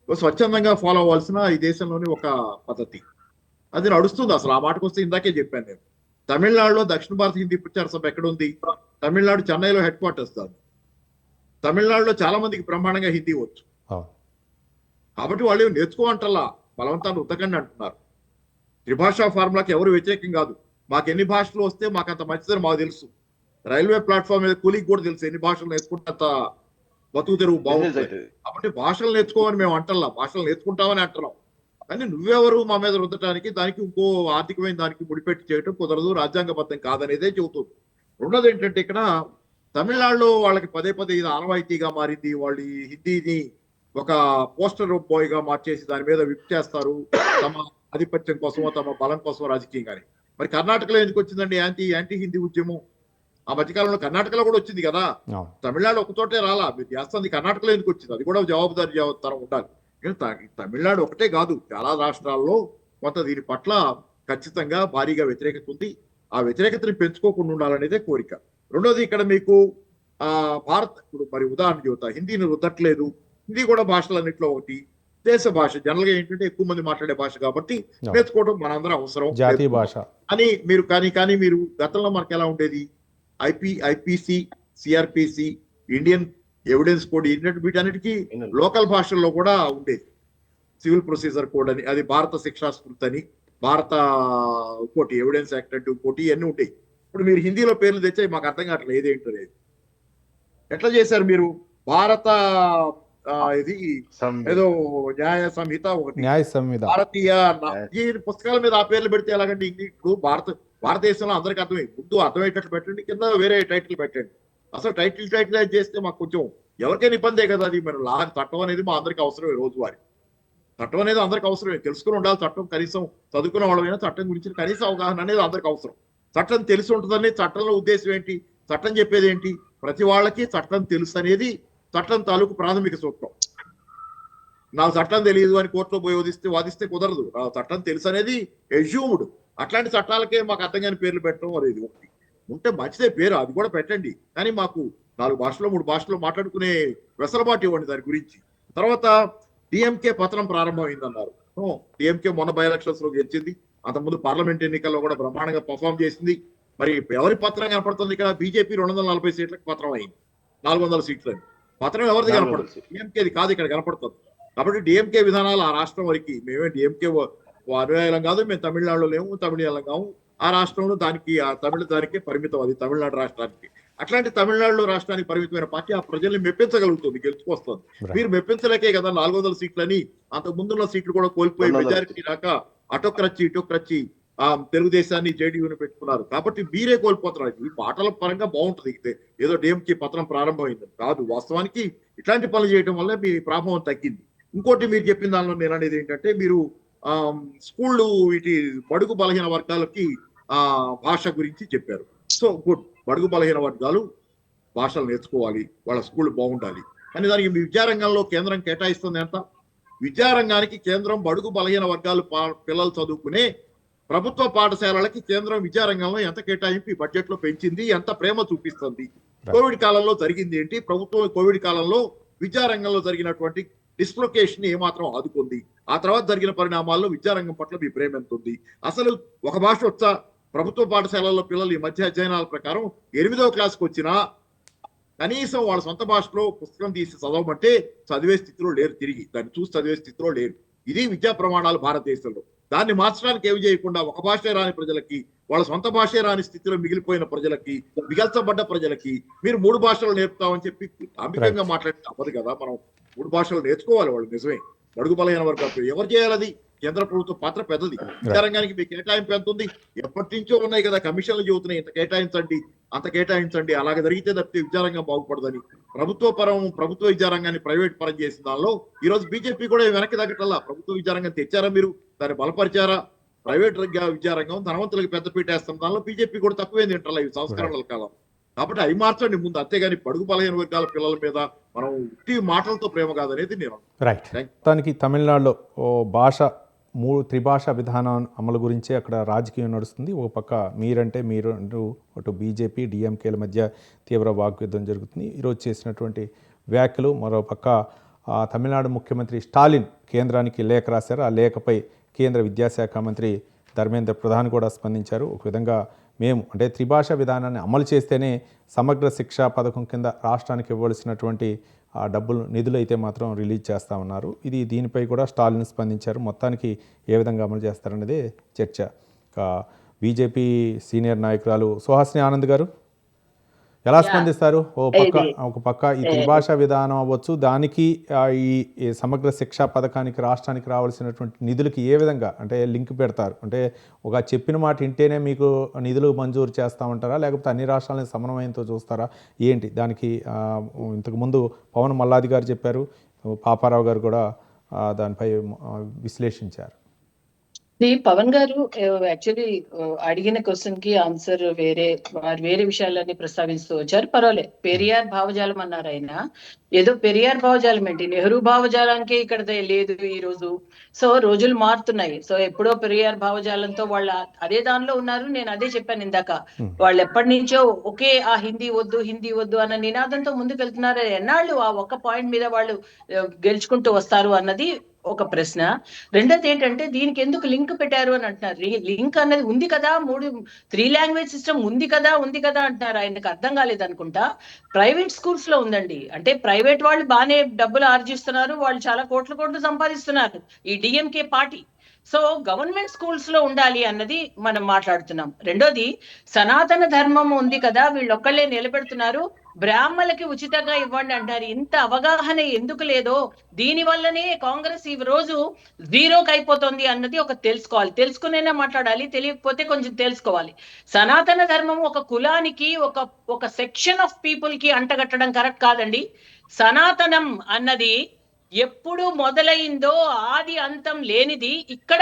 స్వచ్ఛందంగా ఫాలో అవ్వాల్సిన ఈ దేశంలోని ఒక పద్ధతి, అది నడుస్తుంది. అసలు ఆ మాటకు వస్తే ఇందాకే చెప్పాను నేను, తమిళనాడులో దక్షిణ భారత హిందీ ప్రచార సభ ఎక్కడుంది? తమిళనాడు చెన్నైలో హెడ్ క్వార్టర్స్ దాన్ని. తమిళనాడులో చాలా మందికి బ్రహ్మాండంగా హిందీ వచ్చు, కాబట్టి వాళ్ళు నేర్చుకోమంటల్లా, బలవంతాన్ని ఉత్తకండి అంటున్నారు. త్రిభాషా ఫార్ములాకి ఎవరు వ్యతిరేకం కాదు. మాకు ఎన్ని భాషలు వస్తే మాకు అంత మంచిదని మాకు తెలుసు. రైల్వే ప్లాట్ఫామ్ మీద కూలీకి కూడా తెలుసు ఎన్ని భాషలు నేర్చుకుంటే అంత బతుకు తెరువు బాగుంటుంది. కాబట్టి భాషలు నేర్చుకోమని మేము అంటల్లా, భాషలు నేర్చుకుంటామని అంటున్నాం. కానీ నువ్వెవరు మా మీద రుద్దటానికి, దానికి ఇంకో ఆర్థికమైన దానికి ముడిపెట్టి చేయడం కుదరదు, రాజ్యాంగబద్ధం కాదనేదే చెబుతుంది. రెండోది ఏంటంటే, ఇక్కడ తమిళనాడులో వాళ్ళకి పదే పదే ఇది ఆనవాయితీగా మారింది. వాళ్ళు ఈ హిందీని ఒక పోస్టర్ బాయ్ గా మార్చేసి దాని మీద విప్ చేస్తారు, తమ ఆధిపత్యం కోసమో తమ బలం కోసమో రాజకీయంగానే. మరి కర్ణాటకలో ఎందుకు వచ్చిందండి యాంటీ హిందీ ఉద్యమం? ఆ మధ్యకాలంలో కర్ణాటకలో కూడా వచ్చింది కదా, తమిళనాడు ఒక చోటే రాలా. మీరు చేస్తుంది కర్ణాటకలో ఎందుకు వచ్చింది? అది కూడా జవాబుదారీ తరం ఉండాలి. తమిళనాడు ఒకటే కాదు, చాలా రాష్ట్రాల్లో కొంత దీని పట్ల ఖచ్చితంగా భారీగా వ్యతిరేకత ఉంది. ఆ వ్యతిరేకతని పెంచుకోకుండా ఉండాలనేదే కోరిక. రెండోది, ఇక్కడ మీకు భారత్ ఇప్పుడు మరి ఉదాహరణ చెబుతా, హిందీని రుద్దట్లేదు. హిందీ కూడా భాషలన్నింటిలో ఒకటి, దేశ భాష. జనరల్ గా ఏంటంటే ఎక్కువ మంది మాట్లాడే భాష కాబట్టి నేర్చుకోవడం మనందరం అవసరం, జాతీయ భాష అని మీరు కానీ మీరు గతంలో మనకి ఎలా ఉండేది? IPC, CrPC, Indian evidence code, వీటన్నిటికీ లోకల్ భాషల్లో కూడా ఉండేది. సివిల్ ప్రొసీజర్ కోడ్ అని, అది భారత శిక్షా స్మృతి అని, భారత ఇంకోటి ఎవిడెన్స్ యాక్ట్ అంటే ఇంకోటి, ఇవన్నీ ఉంటాయి. ఇప్పుడు మీరు హిందీలో పేర్లు తెచ్చే మాకు అర్థం కావట్లేదు ఏదేంటో లేదు. ఎట్లా చేశారు మీరు? భారత ఇది ఏదో న్యాయ సంహిత ఒకటి, న్యాయ సంహిత, భారతీయ, ఈ పుస్తకాల మీద ఆ పేర్లు పెడితే ఎలాగండి? ఇప్పుడు భారతదేశంలో అందరికీ అర్థమై, ముందు అర్థమయ్యేటట్లు పెట్టండి, కింద వేరే టైటిల్ పెట్టండి. అసలు టైటిల్ చేస్తే మాకు కొంచెం ఎవరికైనా ఇబ్బందే కదా. అది మరి చట్టం అనేది మా అందరికి అవసరమే, రోజువారీ చట్టం అనేది అందరికి అవసరమే, తెలుసుకుని ఉండాలి. చట్టం కనీసం చదువుకున్న వాళ్ళైనా చట్టం గురించి కనీస అవగాహన అనేది అందరికి అవసరం. చట్టం తెలిసి ఉంటుందని, చట్టంలో ఉద్దేశం ఏంటి, చట్టం చెప్పేది ఏంటి, ప్రతి వాళ్ళకి చట్టం తెలుసు అనేది చట్టం తాలూకు ప్రాథమిక సూత్రం. నాకు చట్టం తెలియదు అని కోర్టులో పోయి వాదిస్తే కుదరదు. చట్టం తెలుసు అనేది ఎజ్యూమ్డ్. అట్లాంటి చట్టాలకే మాకు అర్థం కాని పేర్లు పెట్టడం అనేది ఒకటి ఉంటే మంచిదే, పేరు అది కూడా పెట్టండి. కానీ మాకు 4 భాషలో 3 భాషల్లో మాట్లాడుకునే వెసలుబాటు ఇవ్వండి దాని గురించి. తర్వాత డిఎంకే పతనం ప్రారంభమైందన్నారు. డిఎంకే మొన్న బై ఎలక్షన్స్ లో గెలిచింది, అంతకుముందు పార్లమెంట్ ఎన్నికల్లో కూడా బ్రహ్మాండంగా పర్ఫామ్ చేసింది. మరి ఎవరి పత్రం కనపడుతుంది? ఇక్కడ బీజేపీ 240 సీట్లకు పత్రం అయింది, 400 సీట్లని. పత్రం ఎవరిది కనపడుతుంది? డిఎంకేది కాదు, ఇక్కడ కనపడుతుంది. కాబట్టి డిఎంకే విధానాలు ఆ రాష్ట్రం వరకు, మేమే డిఎంకే అనుయాయులం కాదు, మేము తమిళనాడులో లేము, తమిళనాడులో కాము. ఆ రాష్ట్రంలో దానికి, ఆ దానికే పరిమితం, అది తమిళనాడు రాష్ట్రానికి. అట్లాంటి తమిళనాడులో రాష్ట్రానికి పరిమితమైన పార్టీ ఆ ప్రజల్ని మెప్పించగలుగుతుంది, గెలుచుకొస్తుంది. మీరు మెప్పించలేకే కదా 400 సీట్లని, అంతకు ముందున్న సీట్లు కూడా కోల్పోయి మెజారిటీ రాక ఇటొక్రచ్చి తెలుగుదేశాన్ని జేడీయూని పెట్టుకున్నారు. కాబట్టి మీరే కోల్పోతున్నారు. ఈ పాటల పరంగా బాగుంటుంది, ఏదో డిఎంకే పత్రం ప్రారంభమైందని కాదు. వాస్తవానికి ఇట్లాంటి పనులు చేయడం వల్ల మీ ప్రభావం తగ్గింది. ఇంకోటి మీరు చెప్పిన దానిలో నేను అనేది ఏంటంటే, మీరు స్కూళ్ళు వీటి బడుగు బలహీన వర్గాలకి భాష గురించి చెప్పారు. సో గుడ్, బడుగు బలహీన వర్గాలు భాషలు నేర్చుకోవాలి, వాళ్ళ స్కూల్ బాగుండాలి. కానీ దానికి మీ విద్యారంగంలో కేంద్రం కేటాయిస్తుంది ఎంత? విద్యారంగానికి కేంద్రం బడుగు బలహీన వర్గాలు పిల్లలు చదువుకునే ప్రభుత్వ పాఠశాలలకి కేంద్రం విద్యారంగంలో ఎంత కేటాయింపు ఈ బడ్జెట్ లో పెంచింది, ఎంత ప్రేమ చూపిస్తుంది? కోవిడ్ కాలంలో జరిగింది ఏంటి? ప్రభుత్వం కోవిడ్ కాలంలో విద్యారంగంలో జరిగినటువంటి డిస్లొకేషన్ ఏమాత్రం ఆదుకుంది? ఆ తర్వాత జరిగిన పరిణామాల్లో విద్యారంగం పట్ల మీ ప్రేమ ఎంత ఉంది? అసలు ఒక భాష వచ్చా? ప్రభుత్వ పాఠశాలల్లో పిల్లలు ఈ మధ్య అధ్యయనాల ప్రకారం 8వ క్లాస్కి వచ్చినా కనీసం వాళ్ళ సొంత భాషలో పుస్తకం తీసి చదవమంటే చదివే స్థితిలో లేరు, తిరిగి దాన్ని చూసి చదివే స్థితిలో లేరు. ఇది విద్యా ప్రమాణాలు భారతదేశంలో. దాన్ని మార్చడానికి ఏమి చేయకుండా ఒక భాషే రాని ప్రజలకి, వాళ్ళ సొంత భాషే రాని స్థితిలో మిగిలిపోయిన ప్రజలకి, మిగల్చబడ్డ ప్రజలకి మీరు 3 భాషలు నేర్పుతామని చెప్పి అంబికంగా మాట్లాడితే తప్పదు కదా. మనం 3 భాషలు నేర్చుకోవాలి వాళ్ళు, నిజమే. బడుగు బలహీన వర్గాలు ఎవరు చేయాలి? అది కేంద్ర ప్రభుత్వ పాత్ర పెద్దది. విద్యారంగానికి మీ కేటాయింపు ఎంత ఉంది? ఎప్పటి నుంచో ఉన్నాయి కదా కమిషన్లు చెబుతున్నాయి, ఇంత కేటాయించండి అంత కేటాయించండి. అలాగే జరిగితే తప్పితే విద్యారంగం బాగుపడదని ప్రభుత్వ విద్యారంగాన్ని ప్రైవేట్ పరం చేసిన దానిలో ఈ రోజు బీజేపీ కూడా వెనక్కి తగ్గటల్లా. ప్రభుత్వ విద్యారంగం తెచ్చారా, మీరు దాన్ని బలపరిచారా? ప్రైవేట్ విద్యారంగం ధనవంతులకు పెద్దపీట వేస్తాం, దానిలో బీజేపీ కూడా తక్కువేంది తింటారు ఈ సంస్కరణల కాలం. కాబట్టి అవి మార్చండి ముందు, అంతేగాని బడుగు బలహీన వర్గాల పిల్లల మీద మనం ఉట్టి మాటలతో ప్రేమ కాదనేది నేను. రైట్. మొత్తానికి తమిళనాడులో భాష త్రిభాషా విధానం అమలు గురించే అక్కడ రాజకీయం నడుస్తుంది. ఒక పక్క మీరంటే మీరు అంటూ అటు బీజేపీ డిఎంకేల మధ్య తీవ్ర వాగ్యుద్ధం జరుగుతుంది. ఈరోజు చేసినటువంటి వ్యాఖ్యలు, మరో పక్క తమిళనాడు ముఖ్యమంత్రి స్టాలిన్ కేంద్రానికి లేఖ రాశారు. ఆ లేఖపై కేంద్ర విద్యాశాఖ మంత్రి ధర్మేంద్ర ప్రధాన్ కూడా స్పందించారు. ఒక విధంగా మేము అంటే త్రిభాషా విధానాన్ని అమలు చేస్తేనే సమగ్ర శిక్షా పథకం కింద రాష్ట్రానికి ఇవ్వాల్సినటువంటి నిధులు అయితే మాత్రం రిలీజ్ చేస్తామన్నారు. దీనిపై కూడా స్టాలిన్ స్పందించారు. మొత్తానికి ఏ విధంగా అమలు చేస్తారనేదే చర్చ. బీజేపీ సీనియర్ నాయకురాలు సుహాసిని ఆనంద్ గారు ఎలా స్పందిస్తారు? ఒక పక్క ఈ త్రిభాషా విధానం అవ్వచ్చు, దానికి ఈ సమగ్ర శిక్షా పథకానికి రాష్ట్రానికి రావాల్సినటువంటి నిధులకి ఏ విధంగా అంటే లింక్ పెడతారు? అంటే ఒక చెప్పిన మాట వింటేనే మీకు నిధులు మంజూరు చేస్తామంటారా, లేకపోతే అన్ని రాష్ట్రాలని సమన్వయంతో చూస్తారా ఏంటి? దానికి ఇంతకుముందు పవన్ మల్లాది గారు చెప్పారు, పాపారావు గారు కూడా దానిపై విశ్లేషించారు. పవన్ గారు యాక్చువల్లీ అడిగిన క్వశ్చన్ కి ఆన్సర్ వేరే విషయాలన్నీ ప్రస్తావిస్తూ వచ్చారు. పర్వాలేదు, పెరియార్ భావజాలం అన్నారు ఆయన. ఏదో పెరియార్ భావజాలం ఏంటి, నెహ్రూ భావజాలానికే ఇక్కడ లేదు ఈ రోజు. సో రోజులు మారుతున్నాయి. సో ఎప్పుడో పెరియార్ భావజాలంతో వాళ్ళు అదే దానిలో ఉన్నారు. నేను అదే చెప్పాను ఇందాక, వాళ్ళు ఎప్పటి నుంచో ఒకే ఆ హిందీ వద్దు అన్న నినాదంతో ముందుకు వెళ్తున్నారు. ఎన్నాళ్ళు ఆ ఒక్క పాయింట్ మీద వాళ్ళు గెలుచుకుంటూ వస్తారు అన్నది ఒక ప్రశ్న. రెండోది ఏంటంటే దీనికి ఎందుకు లింక్ పెట్టారు అని అంటున్నారు. లింక్ అన్నది ఉంది కదా, 3 లాంగ్వేజ్ సిస్టమ్ ఉంది కదా అంటున్నారు. ఆయనకు అర్థం కాలేదు అనుకుంటా. ప్రైవేట్ స్కూల్స్ లో ఉందండి. అంటే ప్రైవేట్ వాళ్ళు బాగానే డబ్బులు ఆర్జిస్తున్నారు, వాళ్ళు చాలా కోట్లు సంపాదిస్తున్నారు ఈ DMK party. So government schools లో ఉండాలి అన్నది మనం మాట్లాడుతున్నాం. రెండోది సనాతన ధర్మం ఉంది కదా, వీళ్ళొక్కళ్ళే నిలబెడుతున్నారు, బ్రాహ్మణులకి ఉచితంగా ఇవ్వండి అంటారు. ఇంత అవగాహన ఎందుకు లేదో, దీని వల్లనే కాంగ్రెస్ ఈ రోజు జీరోకి అయిపోతుంది అన్నది ఒక తెలుసుకోవాలి. తెలుసుకునేనా మాట్లాడాలి, తెలియకపోతే కొంచెం తెలుసుకోవాలి. సనాతన ధర్మం ఒక కులానికి ఒక సెక్షన్ ఆఫ్ పీపుల్ కి అంటగట్టడం కరెక్ట్ కాదండి. సనాతనం అన్నది ఎప్పుడు మొదలైందో ఆది అంతం లేనిది, ఇక్కడ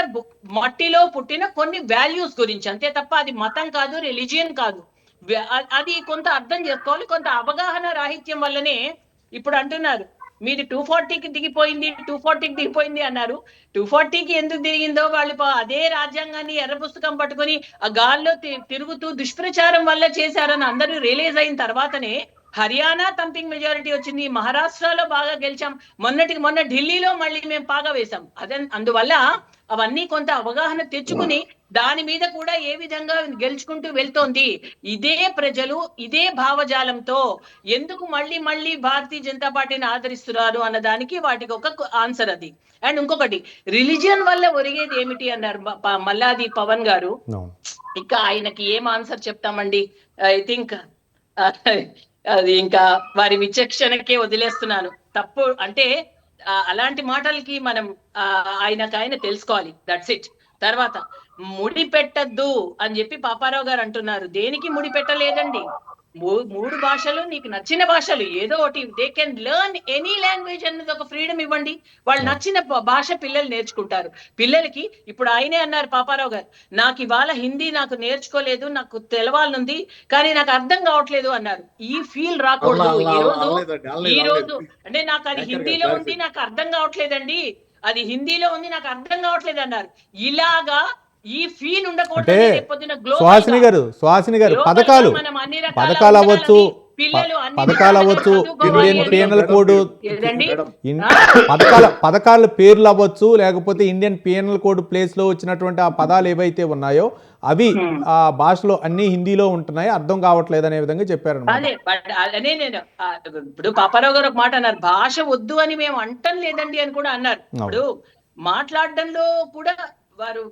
మట్టిలో పుట్టిన కొన్ని వాల్యూస్ గురించి అంతే తప్ప అది మతం కాదు, రిలీజియన్ కాదు. అది కొంత అర్థం చేసుకోవాలి. కొంత అవగాహన రాహిత్యం వల్లనే ఇప్పుడు అంటున్నారు మీది 240కి దిగిపోయింది అన్నారు. 240కి ఎందుకు దిగిందో వాళ్ళు అదే రాజ్యాంగాన్ని ఎర్ర పుస్తకం పట్టుకొని ఆ గాల్లో తిరుగుతూ దుష్ప్రచారం వల్ల చేశారని అందరూ రియలైజ్ అయిన తర్వాతనే హర్యానా థంపింగ్ మెజారిటీ వచ్చింది, మహారాష్ట్రలో బాగా గెలిచాం, మొన్న ఢిల్లీలో మళ్ళీ మేము పాగా వేశాం. అందువల్ల అవన్నీ కొంత అవగాహన తెచ్చుకుని దాని మీద కూడా ఏ విధంగా గెలుచుకుంటూ వెళ్తోంది. ఇదే ప్రజలు ఇదే భావజాలంతో ఎందుకు మళ్ళీ భారతీయ జనతా పార్టీని ఆదరిస్తున్నారు అన్న దానికి వాటికి ఒక ఆన్సర్ అది. అండ్ ఇంకొకటి, రిలీజియన్ వల్ల ఒరిగేది ఏమిటి అన్నారు మల్లాది పవన్ గారు. ఇక ఆయనకి ఏం ఆన్సర్ చెప్తామండి. ఐ థింక్ అది ఇంకా వారి విచక్షణకే వదిలేస్తున్నాను. తప్పు అంటే అలాంటి మాటలకి మనం ఆయన తెలుసుకోవాలి. That's it. తర్వాత ముడి పెట్టద్దు అని చెప్పి పాపారావు గారు అంటున్నారు. దేనికి ముడి పెట్టలేదండి. 3 భాషలు నీకు నచ్చిన భాషలు ఏదో ఒకటి, they can learn any language అన్నది ఒక ఫ్రీడమ్ ఇవ్వండి. వాళ్ళు నచ్చిన భాష పిల్లలు నేర్చుకుంటారు. పిల్లలకి ఇప్పుడు ఆయనే అన్నారు పాపారావు గారు, నాకు ఇవాళ హిందీ నాకు నేర్చుకోలేదు, నాకు తెలవాలనుంది కానీ నాకు అర్థం కావట్లేదు అన్నారు. ఈ ఫీల్ రాకూడదు. ఈ రోజు అంటే నాకు అది హిందీలో ఉంది నాకు అర్థం కావట్లేదండి, అది హిందీలో ఉంది నాకు అర్థం కావట్లేదు అన్నారు. ఇలాగా ఈ ఫీల్ ఉండకూడదు. సుహాసిని గారు పథకాలు అవ్వచ్చు, ఇండియన్ పీనల్ కోడ్ పథకాల పేర్లు అవ్వచ్చు, లేకపోతే ఇండియన్ పీనల్ కోడ్ ప్లేస్ లో వచ్చినటువంటి ఆ పదాలు ఏవైతే ఉన్నాయో అవి ఆ భాషలో అన్ని హిందీలో ఉంటున్నాయి, అర్థం కావట్లేదు అనే విధంగా చెప్పారు. అదే నేను ఇప్పుడు పాపారావు గారు ఒక మాట అన్నారు, భాష వద్దు అని మేము అంటం లేదండి అని కూడా అన్నారు. ఇప్పుడు మాట్లాడడంలో కూడా వారు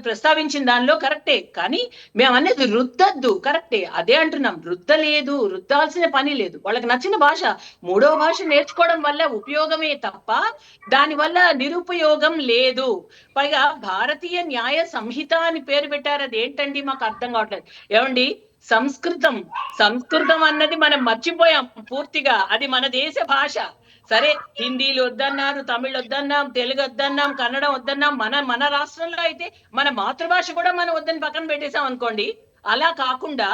ప్రస్తావించిన దానిలో కరెక్టే, కానీ మేము అనేది రుద్దద్దు, కరెక్టే, అదే అంటున్నాం. రుద్దలేదు, రుద్దాల్సిన పని లేదు. వాళ్ళకి నచ్చిన భాష, మూడవ భాష నేర్చుకోవడం వల్ల ఉపయోగమే తప్ప దాని వల్ల నిరుపయోగం లేదు. పైగా భారతీయ న్యాయ సంహిత అని పేరు పెట్టారు, అది ఏంటండి మాకు అర్థం కావట్లేదు. ఏమండి, సంస్కృతం అన్నది మనం మర్చిపోయాం పూర్తిగా, అది మన దేశ భాష. సరే, హిందీలు వద్దన్నారు, తమిళ్ వద్దన్నాం, తెలుగు వద్దన్నాం, కన్నడం వద్దన్నాం. మన రాష్ట్రంలో అయితే మన మాతృభాష కూడా మనం వద్దని పక్కన పెట్టేశాం అనుకోండి. అలా కాకుండా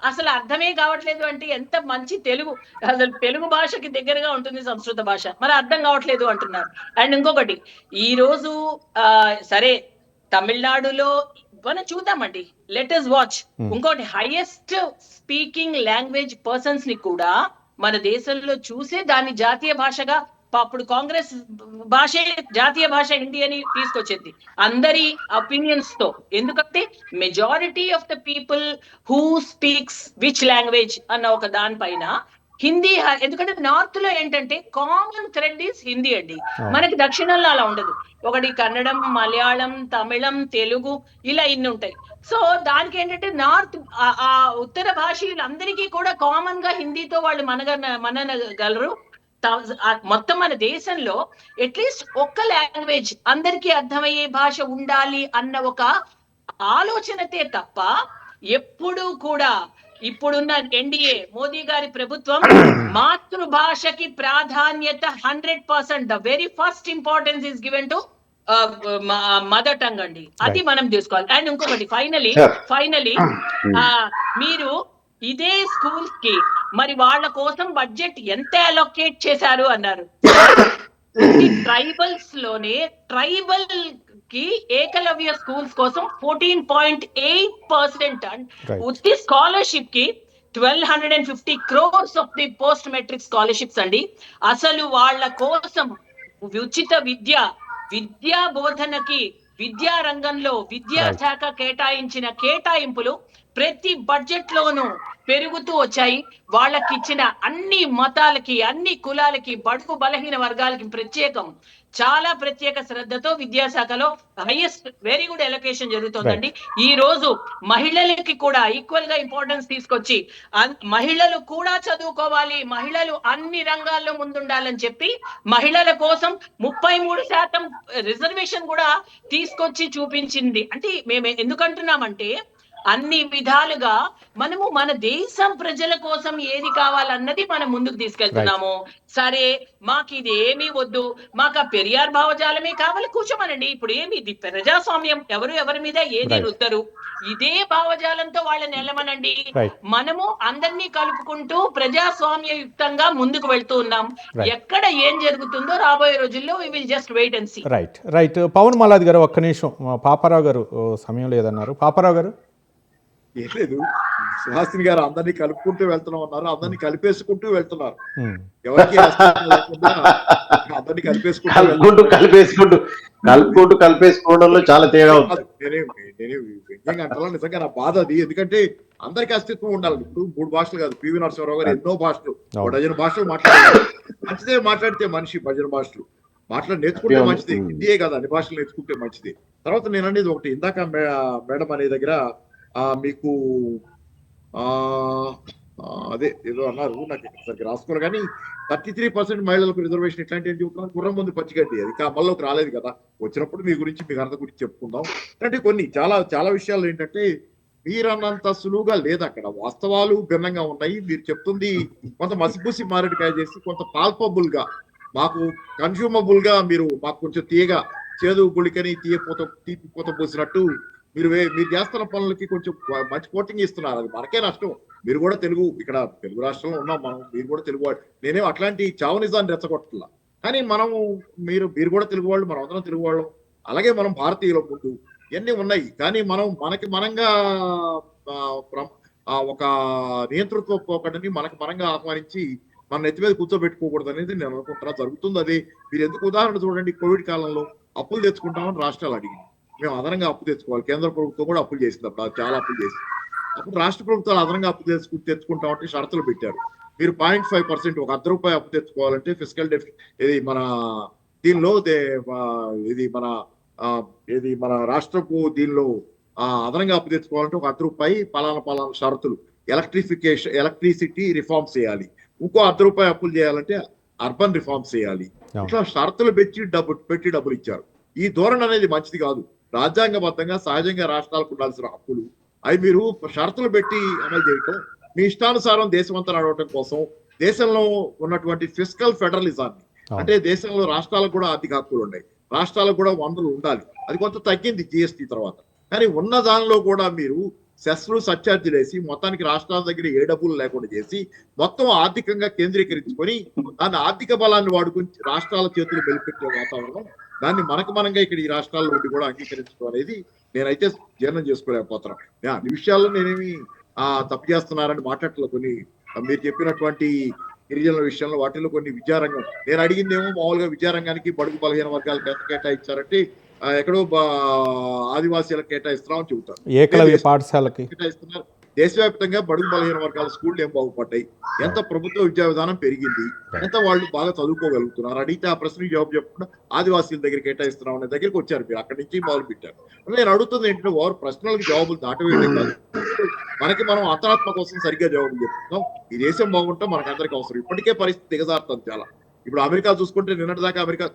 అసలు అర్థమే కావట్లేదు అంటే ఎంత మంచి తెలుగు, అసలు తెలుగు భాషకి దగ్గరగా ఉంటుంది సంస్కృత భాష, మరి అర్థం కావట్లేదు అంటున్నారు. అండ్ ఇంకొకటి, ఈ రోజు సరే తమిళనాడులో మనం చూద్దామండి, లెట్ us వాచ్. ఇంకోటి, హైయెస్ట్ స్పీకింగ్ లాంగ్వేజ్ పర్సన్స్ ని కూడా మన దేశంలో చూసే దాన్ని జాతీయ భాషగా, అప్పుడు కాంగ్రెస్ భాషే జాతీయ భాష హిందీ అని తీసుకొచ్చింది అందరి ఒపీనియన్స్ తో. ఎందుకంటే majority of the people who speaks which language అన్న ఒక దానిపైన హిందీ, ఎందుకంటే నార్త్ లో ఏంటంటే కామన్ థ్రెడ్ ఈస్ హిందీ అండి, మనకి దక్షిణంలో అలా ఉండదు. ఒకటి కన్నడం, మలయాళం, తమిళం, తెలుగు, ఇలా ఇన్ని ఉంటాయి. సో దానికి ఏంటంటే నార్త్ ఆ ఉత్తర భాషలందరికీ కూడా కామన్ గా హిందీతో వాళ్ళు మనగలరు. మొత్తం మన దేశంలో అట్లీస్ట్ ఒక్క లాంగ్వేజ్ అందరికీ అర్థమయ్యే భాష ఉండాలి అన్న ఒక ఆలోచనతే తప్ప ఎప్పుడూ కూడా ఇప్పుడున్న ఎన్డీఏ మోదీ గారి ప్రభుత్వం మాతృభాషకి ప్రాధాన్యత 100%, the very first importance is given to mother tongue అండి, అది మనం చూసుకోవాలి. అండ్ ఇంకొకటి, ఫైనలీ మీరు ఇదే స్కూల్స్ కి మరి వాళ్ళ కోసం బడ్జెట్ ఎంత అలొకేట్ చేశారు అన్నారు. ట్రైబల్స్ లోనే ట్రైబల్ కి ఏకలవ్య స్కూల్స్ కోసం 14.8%, ఉత్తి స్కాలర్షిప్ కి 1250 crores of the post matric scholarships అండి. అసలు వాళ్ళ కోసం ఉచిత విద్యా బోధనకి, విద్యా రంగంలో విద్యాశాఖ కేటాయించిన కేటాయింపులు ప్రతి బడ్జెట్ లోనూ పెరుగుతూ వచ్చాయి. వాళ్ళకి ఇచ్చిన అన్ని మతాలకి, అన్ని కులాలకి, బడుగు బలహీన వర్గాలకి చాలా ప్రత్యేక శ్రద్ధతో విద్యాశాఖలో హైయెస్ట్ వెరీ గుడ్ ఎలొకేషన్ జరుగుతుందండి. ఈ రోజు మహిళలకి కూడా ఈక్వల్ గా ఇంపార్టెన్స్ తీసుకొచ్చి మహిళలు కూడా చదువుకోవాలి, మహిళలు అన్ని రంగాల్లో ముందుండాలని చెప్పి మహిళల కోసం 33% రిజర్వేషన్ కూడా తీసుకొచ్చి చూపించింది. అంటే మేము ఎందుకంటున్నామంటే అన్ని విధాలుగా మనము మన దేశం ప్రజల కోసం ఏది కావాలన్నది మనం ముందుకు తీసుకెళ్తున్నాము. సరే, మాకు ఇది ఏమీ వద్దు, మాకు ఆ పెరియార్ భావజాలమే కావాలి, కూర్చోమనండి. ఇప్పుడు ఏమి ఇది ప్రజాస్వామ్యం, ఎవరి మీద ఏది రుద్దరు, ఇదే భావజాలంతో వాళ్ళని వెళ్ళమనండి. మనము అందరినీ కలుపుకుంటూ ప్రజాస్వామ్యయుక్తంగా ముందుకు వెళ్తూ ఉన్నాం. ఎక్కడ ఏం జరుగుతుందో రాబోయే రోజుల్లో we will just wait and see. Right. Pawan Malladi garu, ఒక్క నిమిషం, పాపారావు గారు సమయం లేదన్నారు. పాపారావు గారు. ఏం లేదు, సుహాసిని గారు అందరినీ కలుపుకుంటూ వెళ్తున్నాం అన్నారు, అందరినీ కలిపేసుకుంటూ వెళ్తున్నారు. ఎవరికి అందరినీ కలిపేసుకోవడంలో చాలా తేడా ఉంది. నేనే అంటాను, నిజంగా నా బాధ అది. ఎందుకంటే అందరికీ అస్తిత్వం ఉండాలి. ఇప్పుడు 3 భాషలు కాదు, పివి నరసింహారావు గారు ఎన్నో భాషలు, 10 భాషలు మాట్లాడారు. మంచిదే, మాట్లాడితే మనిషి 10 భాషలు నేర్చుకుంటే మంచిది. హిందీయే కాదు, అన్ని భాషలు నేర్చుకుంటే మంచిది. తర్వాత నేను అనేది ఒకటి, ఇందాక మేడం అనే దగ్గర మీకు అదే ఏదో అన్నారు, నాకు సరిగ్గా రాసుకోరు కానీ 33% మహిళలకు రిజర్వేషన్ ఇట్లాంటి ఏం చెప్తున్నారు, గుర్రం ముందు పచ్చిగడ్డి, అది అమల్లోకి రాలేదు కదా. వచ్చినప్పుడు మీ గురించి, మీకు అర్థం గురించి చెప్పుకుందాం. అంటే కొన్ని చాలా విషయాలు ఏంటంటే మీరన్నంత సులువుగా లేదు, అక్కడ వాస్తవాలు భిన్నంగా ఉన్నాయి. మీరు చెప్తుంది కొంత మసిపూసి మారేడుకాయ చేసి, కొంత పాల్పబుల్ గా, మాకు కన్స్యూమబుల్ గా, మీరు మాకు కొంచెం తీయగా, చేదు గుళికని తీపి పూత పోసినట్టు మీరు చేస్తున్న పనులకి కొంచెం మంచి కోటింగ్ ఇస్తున్నారు. అది మనకే నష్టం. మీరు కూడా ఇక్కడ తెలుగు రాష్ట్రంలో ఉన్నాం మనం, మీరు కూడా తెలుగు వాళ్ళు. నేనేం అట్లాంటి చావనిజాన్ని రెచ్చగొట్టలా, కానీ మీరు కూడా తెలుగు వాళ్ళు, మనం అందరం తెలుగు వాళ్ళం. అలాగే మనం భారతీయుల ముందు ఇవన్నీ ఉన్నాయి, కానీ మనకి మనంగా ఒక నియంతృత్వ పోకడని మనంగా ఆహ్వానించి మన నెత్తి మీద కూర్చోబెట్టుకోకూడదు అనేది నేను అనుకుంటున్నా. జరుగుతుంది అదే. మీరు ఎందుకు ఉదాహరణ చూడండి, కోవిడ్ కాలంలో అప్పులు తెచ్చుకుంటామని రాష్ట్రాలు అడిగింది, మేము అదనంగా అప్పు తెచ్చుకోవాలి. కేంద్ర ప్రభుత్వం కూడా అప్పులు చేసింది, అప్పుడు చాలా అప్పులు చేసింది. అప్పుడు రాష్ట్ర ప్రభుత్వాలు అదనంగా అప్పు తెచ్చుకుంటామంటే షరతులు పెట్టారు. మీరు 0.5% ఒక ₹1 అప్పు తెచ్చుకోవాలంటే ఫిజికల్ ఇది మన దీనిలో ఇది మన ఏది మన రాష్ట్రపు దీనిలో అదనంగా అప్పు తెచ్చుకోవాలంటే ఒక రూపాయి పలానా షరతులు, ఎలక్ట్రిసిటీ రిఫార్మ్స్ చేయాలి, ఇంకో రూపాయి అప్పులు చేయాలంటే అర్బన్ రిఫార్మ్స్ చేయాలి. ఇట్లా షరతులు పెట్టి డబ్బులు ఇచ్చారు. ఈ ధోరణి అనేది మంచిది కాదు. రాజ్యాంగబద్ధంగా సహజంగా రాష్ట్రాలకు ఉండాల్సిన హక్కులు అవి మీరు షరతులు పెట్టి అమలు చేయటం, మీ ఇష్టానుసారం దేశమంతా నడవటం కోసం దేశంలో ఉన్నటువంటి ఫిస్కల్ ఫెడరలిజాన్ని, అంటే దేశంలో రాష్ట్రాలకు కూడా ఆర్థిక హక్కులు ఉన్నాయి, రాష్ట్రాలకు కూడా వనరులు ఉండాలి, అది కొంత తగ్గింది జిఎస్టీ తర్వాత. కానీ ఉన్న దానిలో కూడా మీరు సెస్లు సర్చార్జీలు వేసి మొత్తానికి రాష్ట్రాల దగ్గర ఏ డబ్బులు లేకుండా చేసి మొత్తం ఆర్థికంగా కేంద్రీకరించుకొని దాని ఆర్థిక బలాన్ని వాడుకుని రాష్ట్రాల చేతులు వెలిపెట్టే వాతావరణం, దాన్ని మనంగా ఇక్కడ ఈ రాష్ట్రాల నుండి కూడా అంగీకరించడం అనేది నేనైతే జీర్ణం చేసుకోలేకపోతున్నాను. అన్ని విషయాల్లో నేనేమి తప్పు చేస్తున్నారని మాట్లాడలేదు. కొన్ని మీరు చెప్పినటువంటి గిరిజనుల విషయంలో వాటిలో కొన్ని విద్యారంగం నేను అడిగిందేమో మామూలుగా విద్యారంగానికి బడుగు బలహీన వర్గాలకు ఎంత కేటాయించారంటే ఎక్కడో ఆదివాసీలకు కేటాయిస్తున్నామని చెబుతారు. ఏకలవ్య పాఠశాలకి కేటాయిస్తున్నారు. దేశవ్యాప్తంగా బడుగు బలహీన వర్గాల స్కూళ్ళు ఏం బాగుపడ్డాయి, ఎంత ప్రభుత్వ విద్యా విధానం పెరిగింది, ఎంత వాళ్ళు బాగా చదువుకోగలుగుతున్నారు, అడిగితే ఆ ప్రశ్నకి జవాబు చెప్పకుండా ఆదివాసీల దగ్గర కేటాయిస్తున్నాం అనే దగ్గరికి వచ్చారు. మీరు అక్కడి నుంచి మొదలు పెట్టారు. నేను అడుగుతుంది ఏంటంటే వారు ప్రశ్నలకు జవాబులు దాటవేయడం కాదు, మనకి మనం అంతరాత్మ కోసం సరిగ్గా జవాబులు చెప్తున్నాం. ఈ దేశం బాగుంటాం మనకు అందరికీ అవసరం. ఇప్పటికే పరిస్థితి దిగజారుతుంది చాలా. ఇప్పుడు అమెరికా చూసుకుంటే నిన్నటిదాకా అమెరికా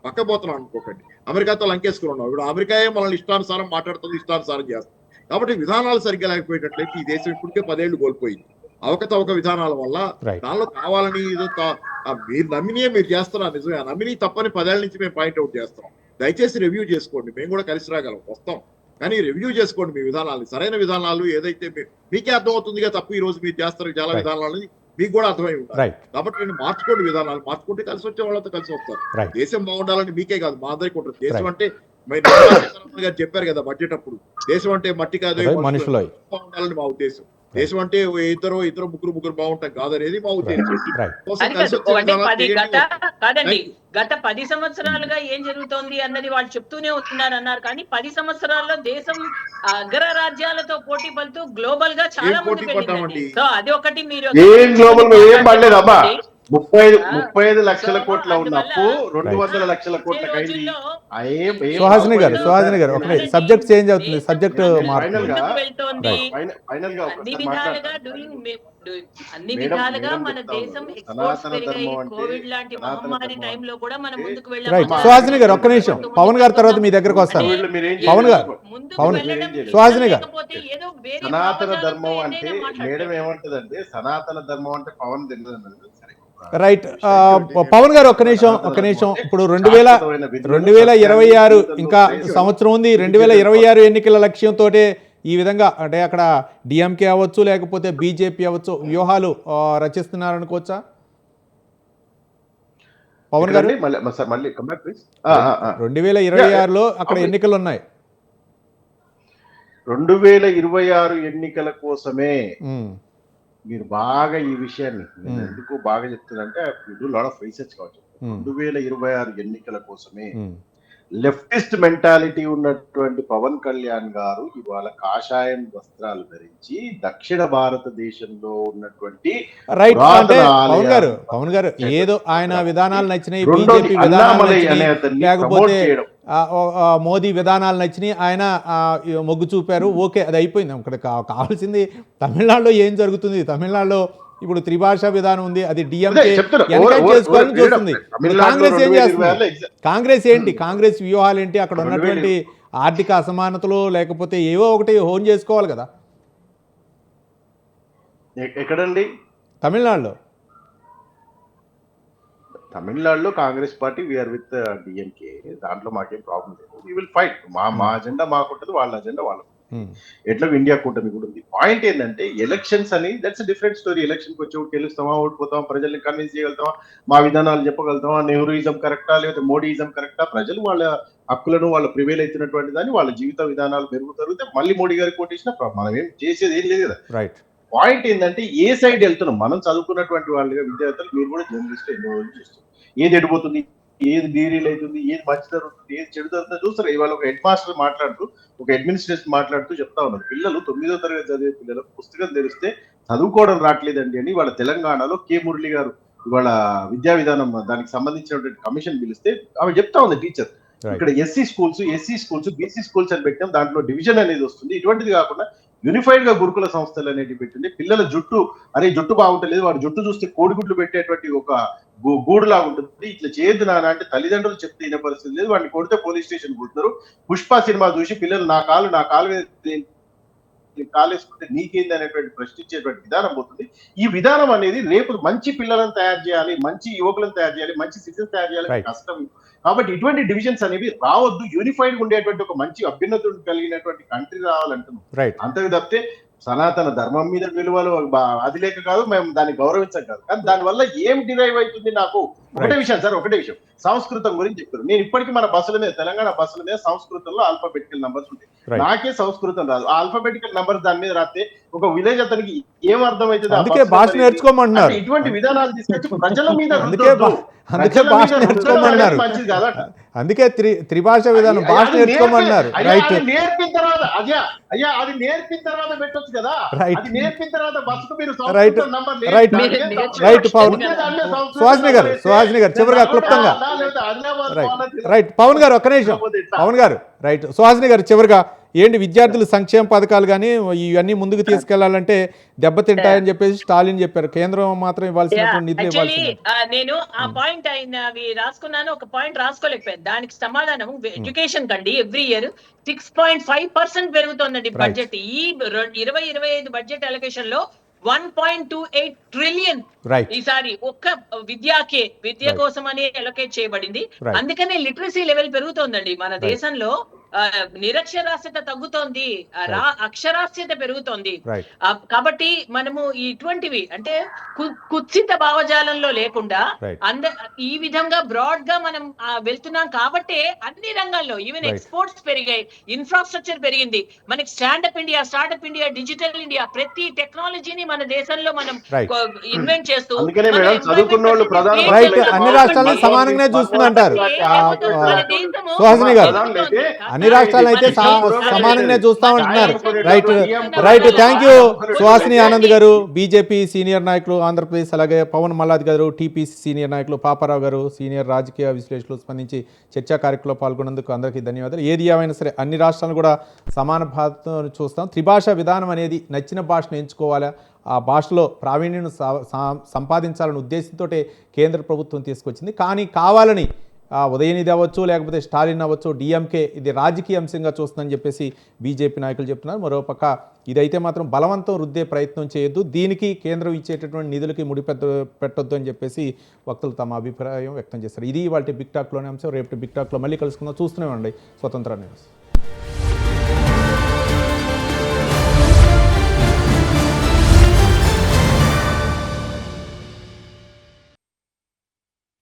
పక్కపోతున్నాం అనుకోకండి, అమెరికాతో లంకేసుకుని ఉన్నాం. ఇప్పుడు అమెరికాయే మనల్ని ఇష్టానుసారం మాట్లాడుతుంది, ఇష్టానుసారం చేస్తుంది. కాబట్టి విధానాలు సరిగ్గా లేకపోయేటట్లయితే ఈ దేశం ఇప్పటికే 10 ఏళ్లు కోల్పోయింది అవకతవక విధానాల వల్ల. దానిలో కావాలని మీరు నమ్మినే మీరు చేస్తున్నారు, నిజమే. ఆ నమ్మిని తప్పని 10 ఏళ్ల నుంచి మేము పాయింట్అవుట్ చేస్తున్నాం. దయచేసి రివ్యూ చేసుకోండి, మేము కూడా కలిసి రాగలం, వస్తాం. కానీ రివ్యూ చేసుకోండి మీ విధానాలు, సరైన విధానాలు ఏదైతే మీకే అర్థమవుతుందిగా తప్పు ఈ రోజు మీరు చేస్తారు చాలా విధానాలని మీకు కూడా అర్థమై ఉంటారు. కాబట్టి నేను మార్చుకోండి విధానాలు, మార్చుకుంటే కలిసి వచ్చే వాళ్ళతో కలిసి వస్తారు. దేశం బాగుండాలని మీకే కాదు మా అందరికీ ఉంటుంది. దేశం అంటే గారు చెప్పారు కదా బడ్జెట్ అప్పుడు, దేశం అంటే మట్టి కాదు మనుషులు బాగుండాలని మా ఉద్దేశం. దేశం అంటే ఇద్దరు ముగ్గురు బాగుంటాం కాదనేది మా ఉద్దేశం. కాదండి, గత 10 సంవత్సరాలుగా ఏం జరుగుతోంది అన్నది వాళ్ళు చెప్తూనే ఉంటున్నారు అన్నారు. కానీ 10 సంవత్సరాల్లో దేశం అగ్ర రాజ్యాలతో పోటీ పడుతూ గ్లోబల్ గా చాలా ముందుకు వెళ్ళిందండి. సో అది ఒకటి మీరు 35 లక్షల కోట్ల ఉన్నప్పు 200 లక్షల కోట్ల సుహాసిని గారు ఒకటి సబ్జెక్ట్ చేంజ్ అవుతుంది, సబ్జెక్ట్ అన్ని విధాలుగా మన దేశం ఎక్స్పోర్ట్స్ పెరిగాయి. కోవిడ్ లాంటి మహమ్మారి టైంలో కూడా మనం ముందుకు వెళ్ళాం. సుహాసిని గారు ఒక్క నిమిషం, పవన్ గారి తర్వాత మీ దగ్గరకు వస్తాను. పవన్ గారు, సుహాసిని గారు, సనాతన ధర్మం అంటే మేడం ఏమంటదంటే సనాతన ధర్మం అంటే పవన్ తిన్నది. రైట్, పవన్ గారు ఒక్క నిమిషం. ఇప్పుడు 2026 ఇంకా సంవత్సరం ఉంది. 2026 ఎన్నికల లక్ష్యంతో ఈ విధంగా అంటే అక్కడ డిఎంకే అవ్వచ్చు లేకపోతే బీజేపీ అవ్వచ్చు వ్యూహాలు రచిస్తున్నారనుకోవచ్చా పవన్ గారు? 2026లో అక్కడ ఎన్నికలు ఉన్నాయి. 2026 ఎన్నికల కోసమే మీరు బాగా ఈ విషయాన్ని ఎందుకు బాగా చెప్తుందంటే లాట్ ఆఫ్ రీసెర్చ్ కావచ్చు. 2026 ఎన్నికల కోసమే లెఫ్టిస్ట్ మెంటాలిటీ ఉన్నటువంటి పవన్ కళ్యాణ్ గారు ఇవాళ కాషాయం వస్త్రాలు ధరించి దక్షిణ భారతదేశంలో ఉన్నటువంటి పవన్ గారు ఏదో ఆయన విధానాలు నచ్చినాయి, బీజేపీ విధానాలు లేకపోతే మోదీ విధానాలు నచ్చినాయి, ఆయన మొగ్గు చూపారు, ఓకే అది అయిపోయింది. అక్కడ కావాల్సింది తమిళనాడులో ఏం జరుగుతుంది. తమిళనాడులో ఇప్పుడు త్రిభాషా విధానం ఉంది, అది డిఎంకే ఎన్కరేజ్ చేసుకోవాలని చూస్తుంది. కాంగ్రెస్ ఏం చేస్తుంది? కాంగ్రెస్ వ్యూహాలు ఏంటి? అక్కడ ఉన్నటువంటి ఆర్థిక అసమానతలు లేకపోతే ఏవో ఒకటి హోన్ చేసుకోవాలి కదా. ఎక్కడండి? తమిళనాడులో Congress party we're with DMK, దాంట్లో మాకేం ప్రాబ్లం లేదు. We will fight. మా అజెండా మాకుంటుంది, వాళ్ళ అజెండా వాళ్ళకు. ఎట్లా ఇండియా కూటమి కూడా ఉంది. పాయింట్ ఏంటంటే ఎలక్షన్స్ అని దట్స్ డిఫరెంట్ స్టోరీ. ఎలక్షన్కి వచ్చి గెలుస్తామా, ఓడిపోతామా, ప్రజల్ని కన్విన్స్ చేయగలుగుతామా, మా విధానాలు చెప్పగలుగుతామా, నెహ్రూయిజం కరెక్టా లేకపోతే మోడీయిజం కరెక్టా, ప్రజలు వాళ్ళ హక్కులను వాళ్ళు ప్రివేల్ అవుతున్నటువంటి దాన్ని వాళ్ళ జీవిత విధానాలు పెరుగుతారు. మళ్ళీ మోడీ గారికి కోటేసిన మనం ఏం చేసేది ఏం లేదు కదా. పాయింట్ ఏంటంటే ఏ సైడ్ వెళ్తున్నాం మనం. చదువుకున్నటువంటి వాళ్ళుగా విద్యార్థులు, మీరు కూడా జర్నలిస్ట్ ఎన్నో రోజులు చూస్తారు. ఏది ఎడిపోతుంది, ఏది డీరీల్ అవుతుంది, ఏది మంచి జరుగుతుంది, ఏది చెడు జరుగుతుందో చూస్తారు. ఇవాళ ఒక హెడ్ మాస్టర్ మాట్లాడుతూ, ఒక అడ్మినిస్ట్రేషన్ మాట్లాడుతూ చెప్తా ఉన్నారు, పిల్లలు 9వ తరగతి చదివే పిల్లలకు పుస్తకం తెరిస్తే చదువుకోవడం రావట్లేదండి అని. వాళ్ళ తెలంగాణలో కె మురళి గారు ఇవాళ విద్యా విధానం దానికి సంబంధించినటువంటి కమిషన్ పిలిస్తే ఆమె చెప్తా ఉంది, టీచర్ ఇక్కడ ఎస్సీ స్కూల్స్ బీసీ స్కూల్స్ అని పెట్టాం, దాంట్లో డివిజన్ అనేది వస్తుంది. ఇటువంటిది కాకుండా యూనిఫైడ్ గా గురుకుల సంస్థలు అనేవి పెట్టింది. పిల్లల జుట్టు బాగుంటలేదు, వాడు జుట్టు చూస్తే కోడిగుడ్లు పెట్టేటువంటి ఒక గూడులా ఉంటుంది, ఇట్లా చేయొద్దు నాన్న అంటే తల్లిదండ్రులు చెప్తే వినే పరిస్థితి లేదు. వాడిని కొడితే పోలీస్ స్టేషన్ కొడుతున్నారు. పుష్ప సినిమా చూసి పిల్లలు నా కాలు కాలేసుకుంటే నీకేంది అనేటువంటి ప్రశ్నించేటువంటి విధానం పోతుంది. ఈ విధానం అనేది రేపు మంచి పిల్లలను తయారు చేయాలి, మంచి యువకులను తయారు చేయాలి, మంచి సిటిజన్స్ తయారు చేయాలి కష్టం. కాబట్టి ఇటువంటి డివిజన్స్ అనేవి రావద్దు. యూనిఫైడ్ ఉండేటువంటి ఒక మంచి అభ్యున్నతుడు కలిగినటువంటి కంట్రీ రావాలంటున్నాం. అంతకు తప్పితే సనాతన ధర్మం మీద విలువలు అది లేక కాదు, మేము దాన్ని గౌరవించం కాదు. కానీ దానివల్ల ఏం డిరైవ్ అవుతుంది నాకు ఒకటే విషయం సంస్కృతం గురించి చెప్పారు. నేను ఇప్పటికీ మన బస్సుల మీద, తెలంగాణ బస్సుల మీద సంస్కృతంలో ఆల్ఫాబెటికల్ నంబర్స్ ఉంటాయి. నాకే సంస్కృతం రాదు. ఆ ఆల్ఫాబెటికల్ నంబర్స్ దాని మీద రాస్తే ఒక విలేజ్ అతనికి ఏం అర్థం అవుతుంది? అందుకే భాష నేర్చుకోమంటున్నారు. ఇటువంటి విధానాలు తీసుకొచ్చి ప్రజల మీద అందుకే భాష నేర్చుకోమన్నారు. మంచిది కాదట. అందుకే త్రిభాష విధానం భాష నేర్చుకోమన్నారు. రైట్. నేర్పిన తర్వాత అది నేర్పిన తర్వాత పెట్టొచ్చు కదా. అది నేర్పిన తర్వాత బస్సుకు మీరు రైట్ సుహాసిని గారు చివరిగా క్లుప్తంగా రైట్ పవన్ గారు ఒక్క నిమిషం పవన్ గారు రైట్ సుహాసిని గారు చివరిగా ఏంటి విద్యార్థుల సంక్షేమ పథకాలు కానీ ఇవన్నీ ముందుకు తీసుకెళ్లాలంటే దెబ్బతింటాయని చెప్పేసి స్టాలిన్ చెప్పారు. కేంద్రం మాత్రం ఇవ్వాల్సినటువంటి నిధులు ఇవ్వాల్సింది. నేను ఆ పాయింట్ అవి రాసుకున్నాను, ఒక పాయింట్ రాసుకోలేకపోయాను. దానికి సమాధానం ఎడ్యుకేషన్ కండి ఎవ్రీ ఇయర్ 6.5% పెరుగుతోందండి బడ్జెట్. ఈ 2025 బడ్జెట్ అలొకేషన్ లో 1.28 ట్రిలియన్ ఈసారి ఒక్క విద్య కోసం అని అలొకేట్ చేయబడింది. అందుకనే లిటరసీ లెవెల్ పెరుగుతోందండి మన దేశంలో. నిరక్షరాస్యత తగ్గుతోంది, అక్షరాస్యత పెరుగుతోంది. కాబట్టి మనము ఇటువంటివి అంటే కుత్సిత భావజాలంలో లేకుండా ఈ విధంగా బ్రాడ్ గా మనం వెళ్తున్నాం. కాబట్టి అన్ని రంగాల్లో ఈవెన్ ఎక్స్పోర్ట్స్ పెరిగాయి, ఇన్ఫ్రాస్ట్రక్చర్ పెరిగింది, మనకి స్టార్టప్ ఇండియా, డిజిటల్ ఇండియా, ప్రతి టెక్నాలజీని మన దేశంలో మనం ఇన్వెంట్ చేస్తూ అన్ని రాష్ట్రాలను సమానంగా చూస్తుందంటారు సుహాసిని గారు. అన్ని రాష్ట్రాలను అయితే సమానంగా చూస్తామంటున్నారు. Right thank you Suhasini Anand గారు, బీజేపీ సీనియర్ నాయకులు ఆంధ్రప్రదేశ్, అలాగే పవన్ మల్లాద్ గారు, టీపీసీ సీనియర్ నాయకులు, పాపారావు గారు సీనియర్ రాజకీయ విశ్లేషకులు స్పందించి చర్చా కార్యక్రమంలో పాల్గొన్నందుకు అందరికీ ధన్యవాదాలు. ఏది ఏమైనా సరే అన్ని రాష్ట్రాలను కూడా సమాన భారతను చూస్తాం. త్రిభాషా విధానం అనేది నచ్చిన భాషను ఎంచుకోవాలా, ఆ భాషలో ప్రావీణ్యం సంపాదించాలనే ఉద్దేశంతో కేంద్ర ప్రభుత్వం తీసుకొచ్చింది. కానీ కావాలని ఉదయనిధి అవ్వచ్చు, లేకపోతే స్టాలిన్ అవ్వచ్చు, డిఎంకే ఇది రాజకీయ అంశంగా చూస్తుందని చెప్పేసి బీజేపీ నాయకులు చెప్తున్నారు. మరోపక్క ఇదైతే మాత్రం బలవంతం రుద్దే ప్రయత్నం చేయొద్దు, దీనికి కేంద్రం ఇచ్చేటటువంటి నిధులకి పెట్టొద్దు అని చెప్పేసి వక్తలు తమ అభిప్రాయం వ్యక్తం చేస్తారు. ఇది ఇవాళ బిగ్ టాక్లోనే అంశం. రేపు బిగ్ టాక్లో మళ్ళీ కలుసుకుందాం. చూస్తూనే ఉండండి స్వతంత్ర న్యూస్.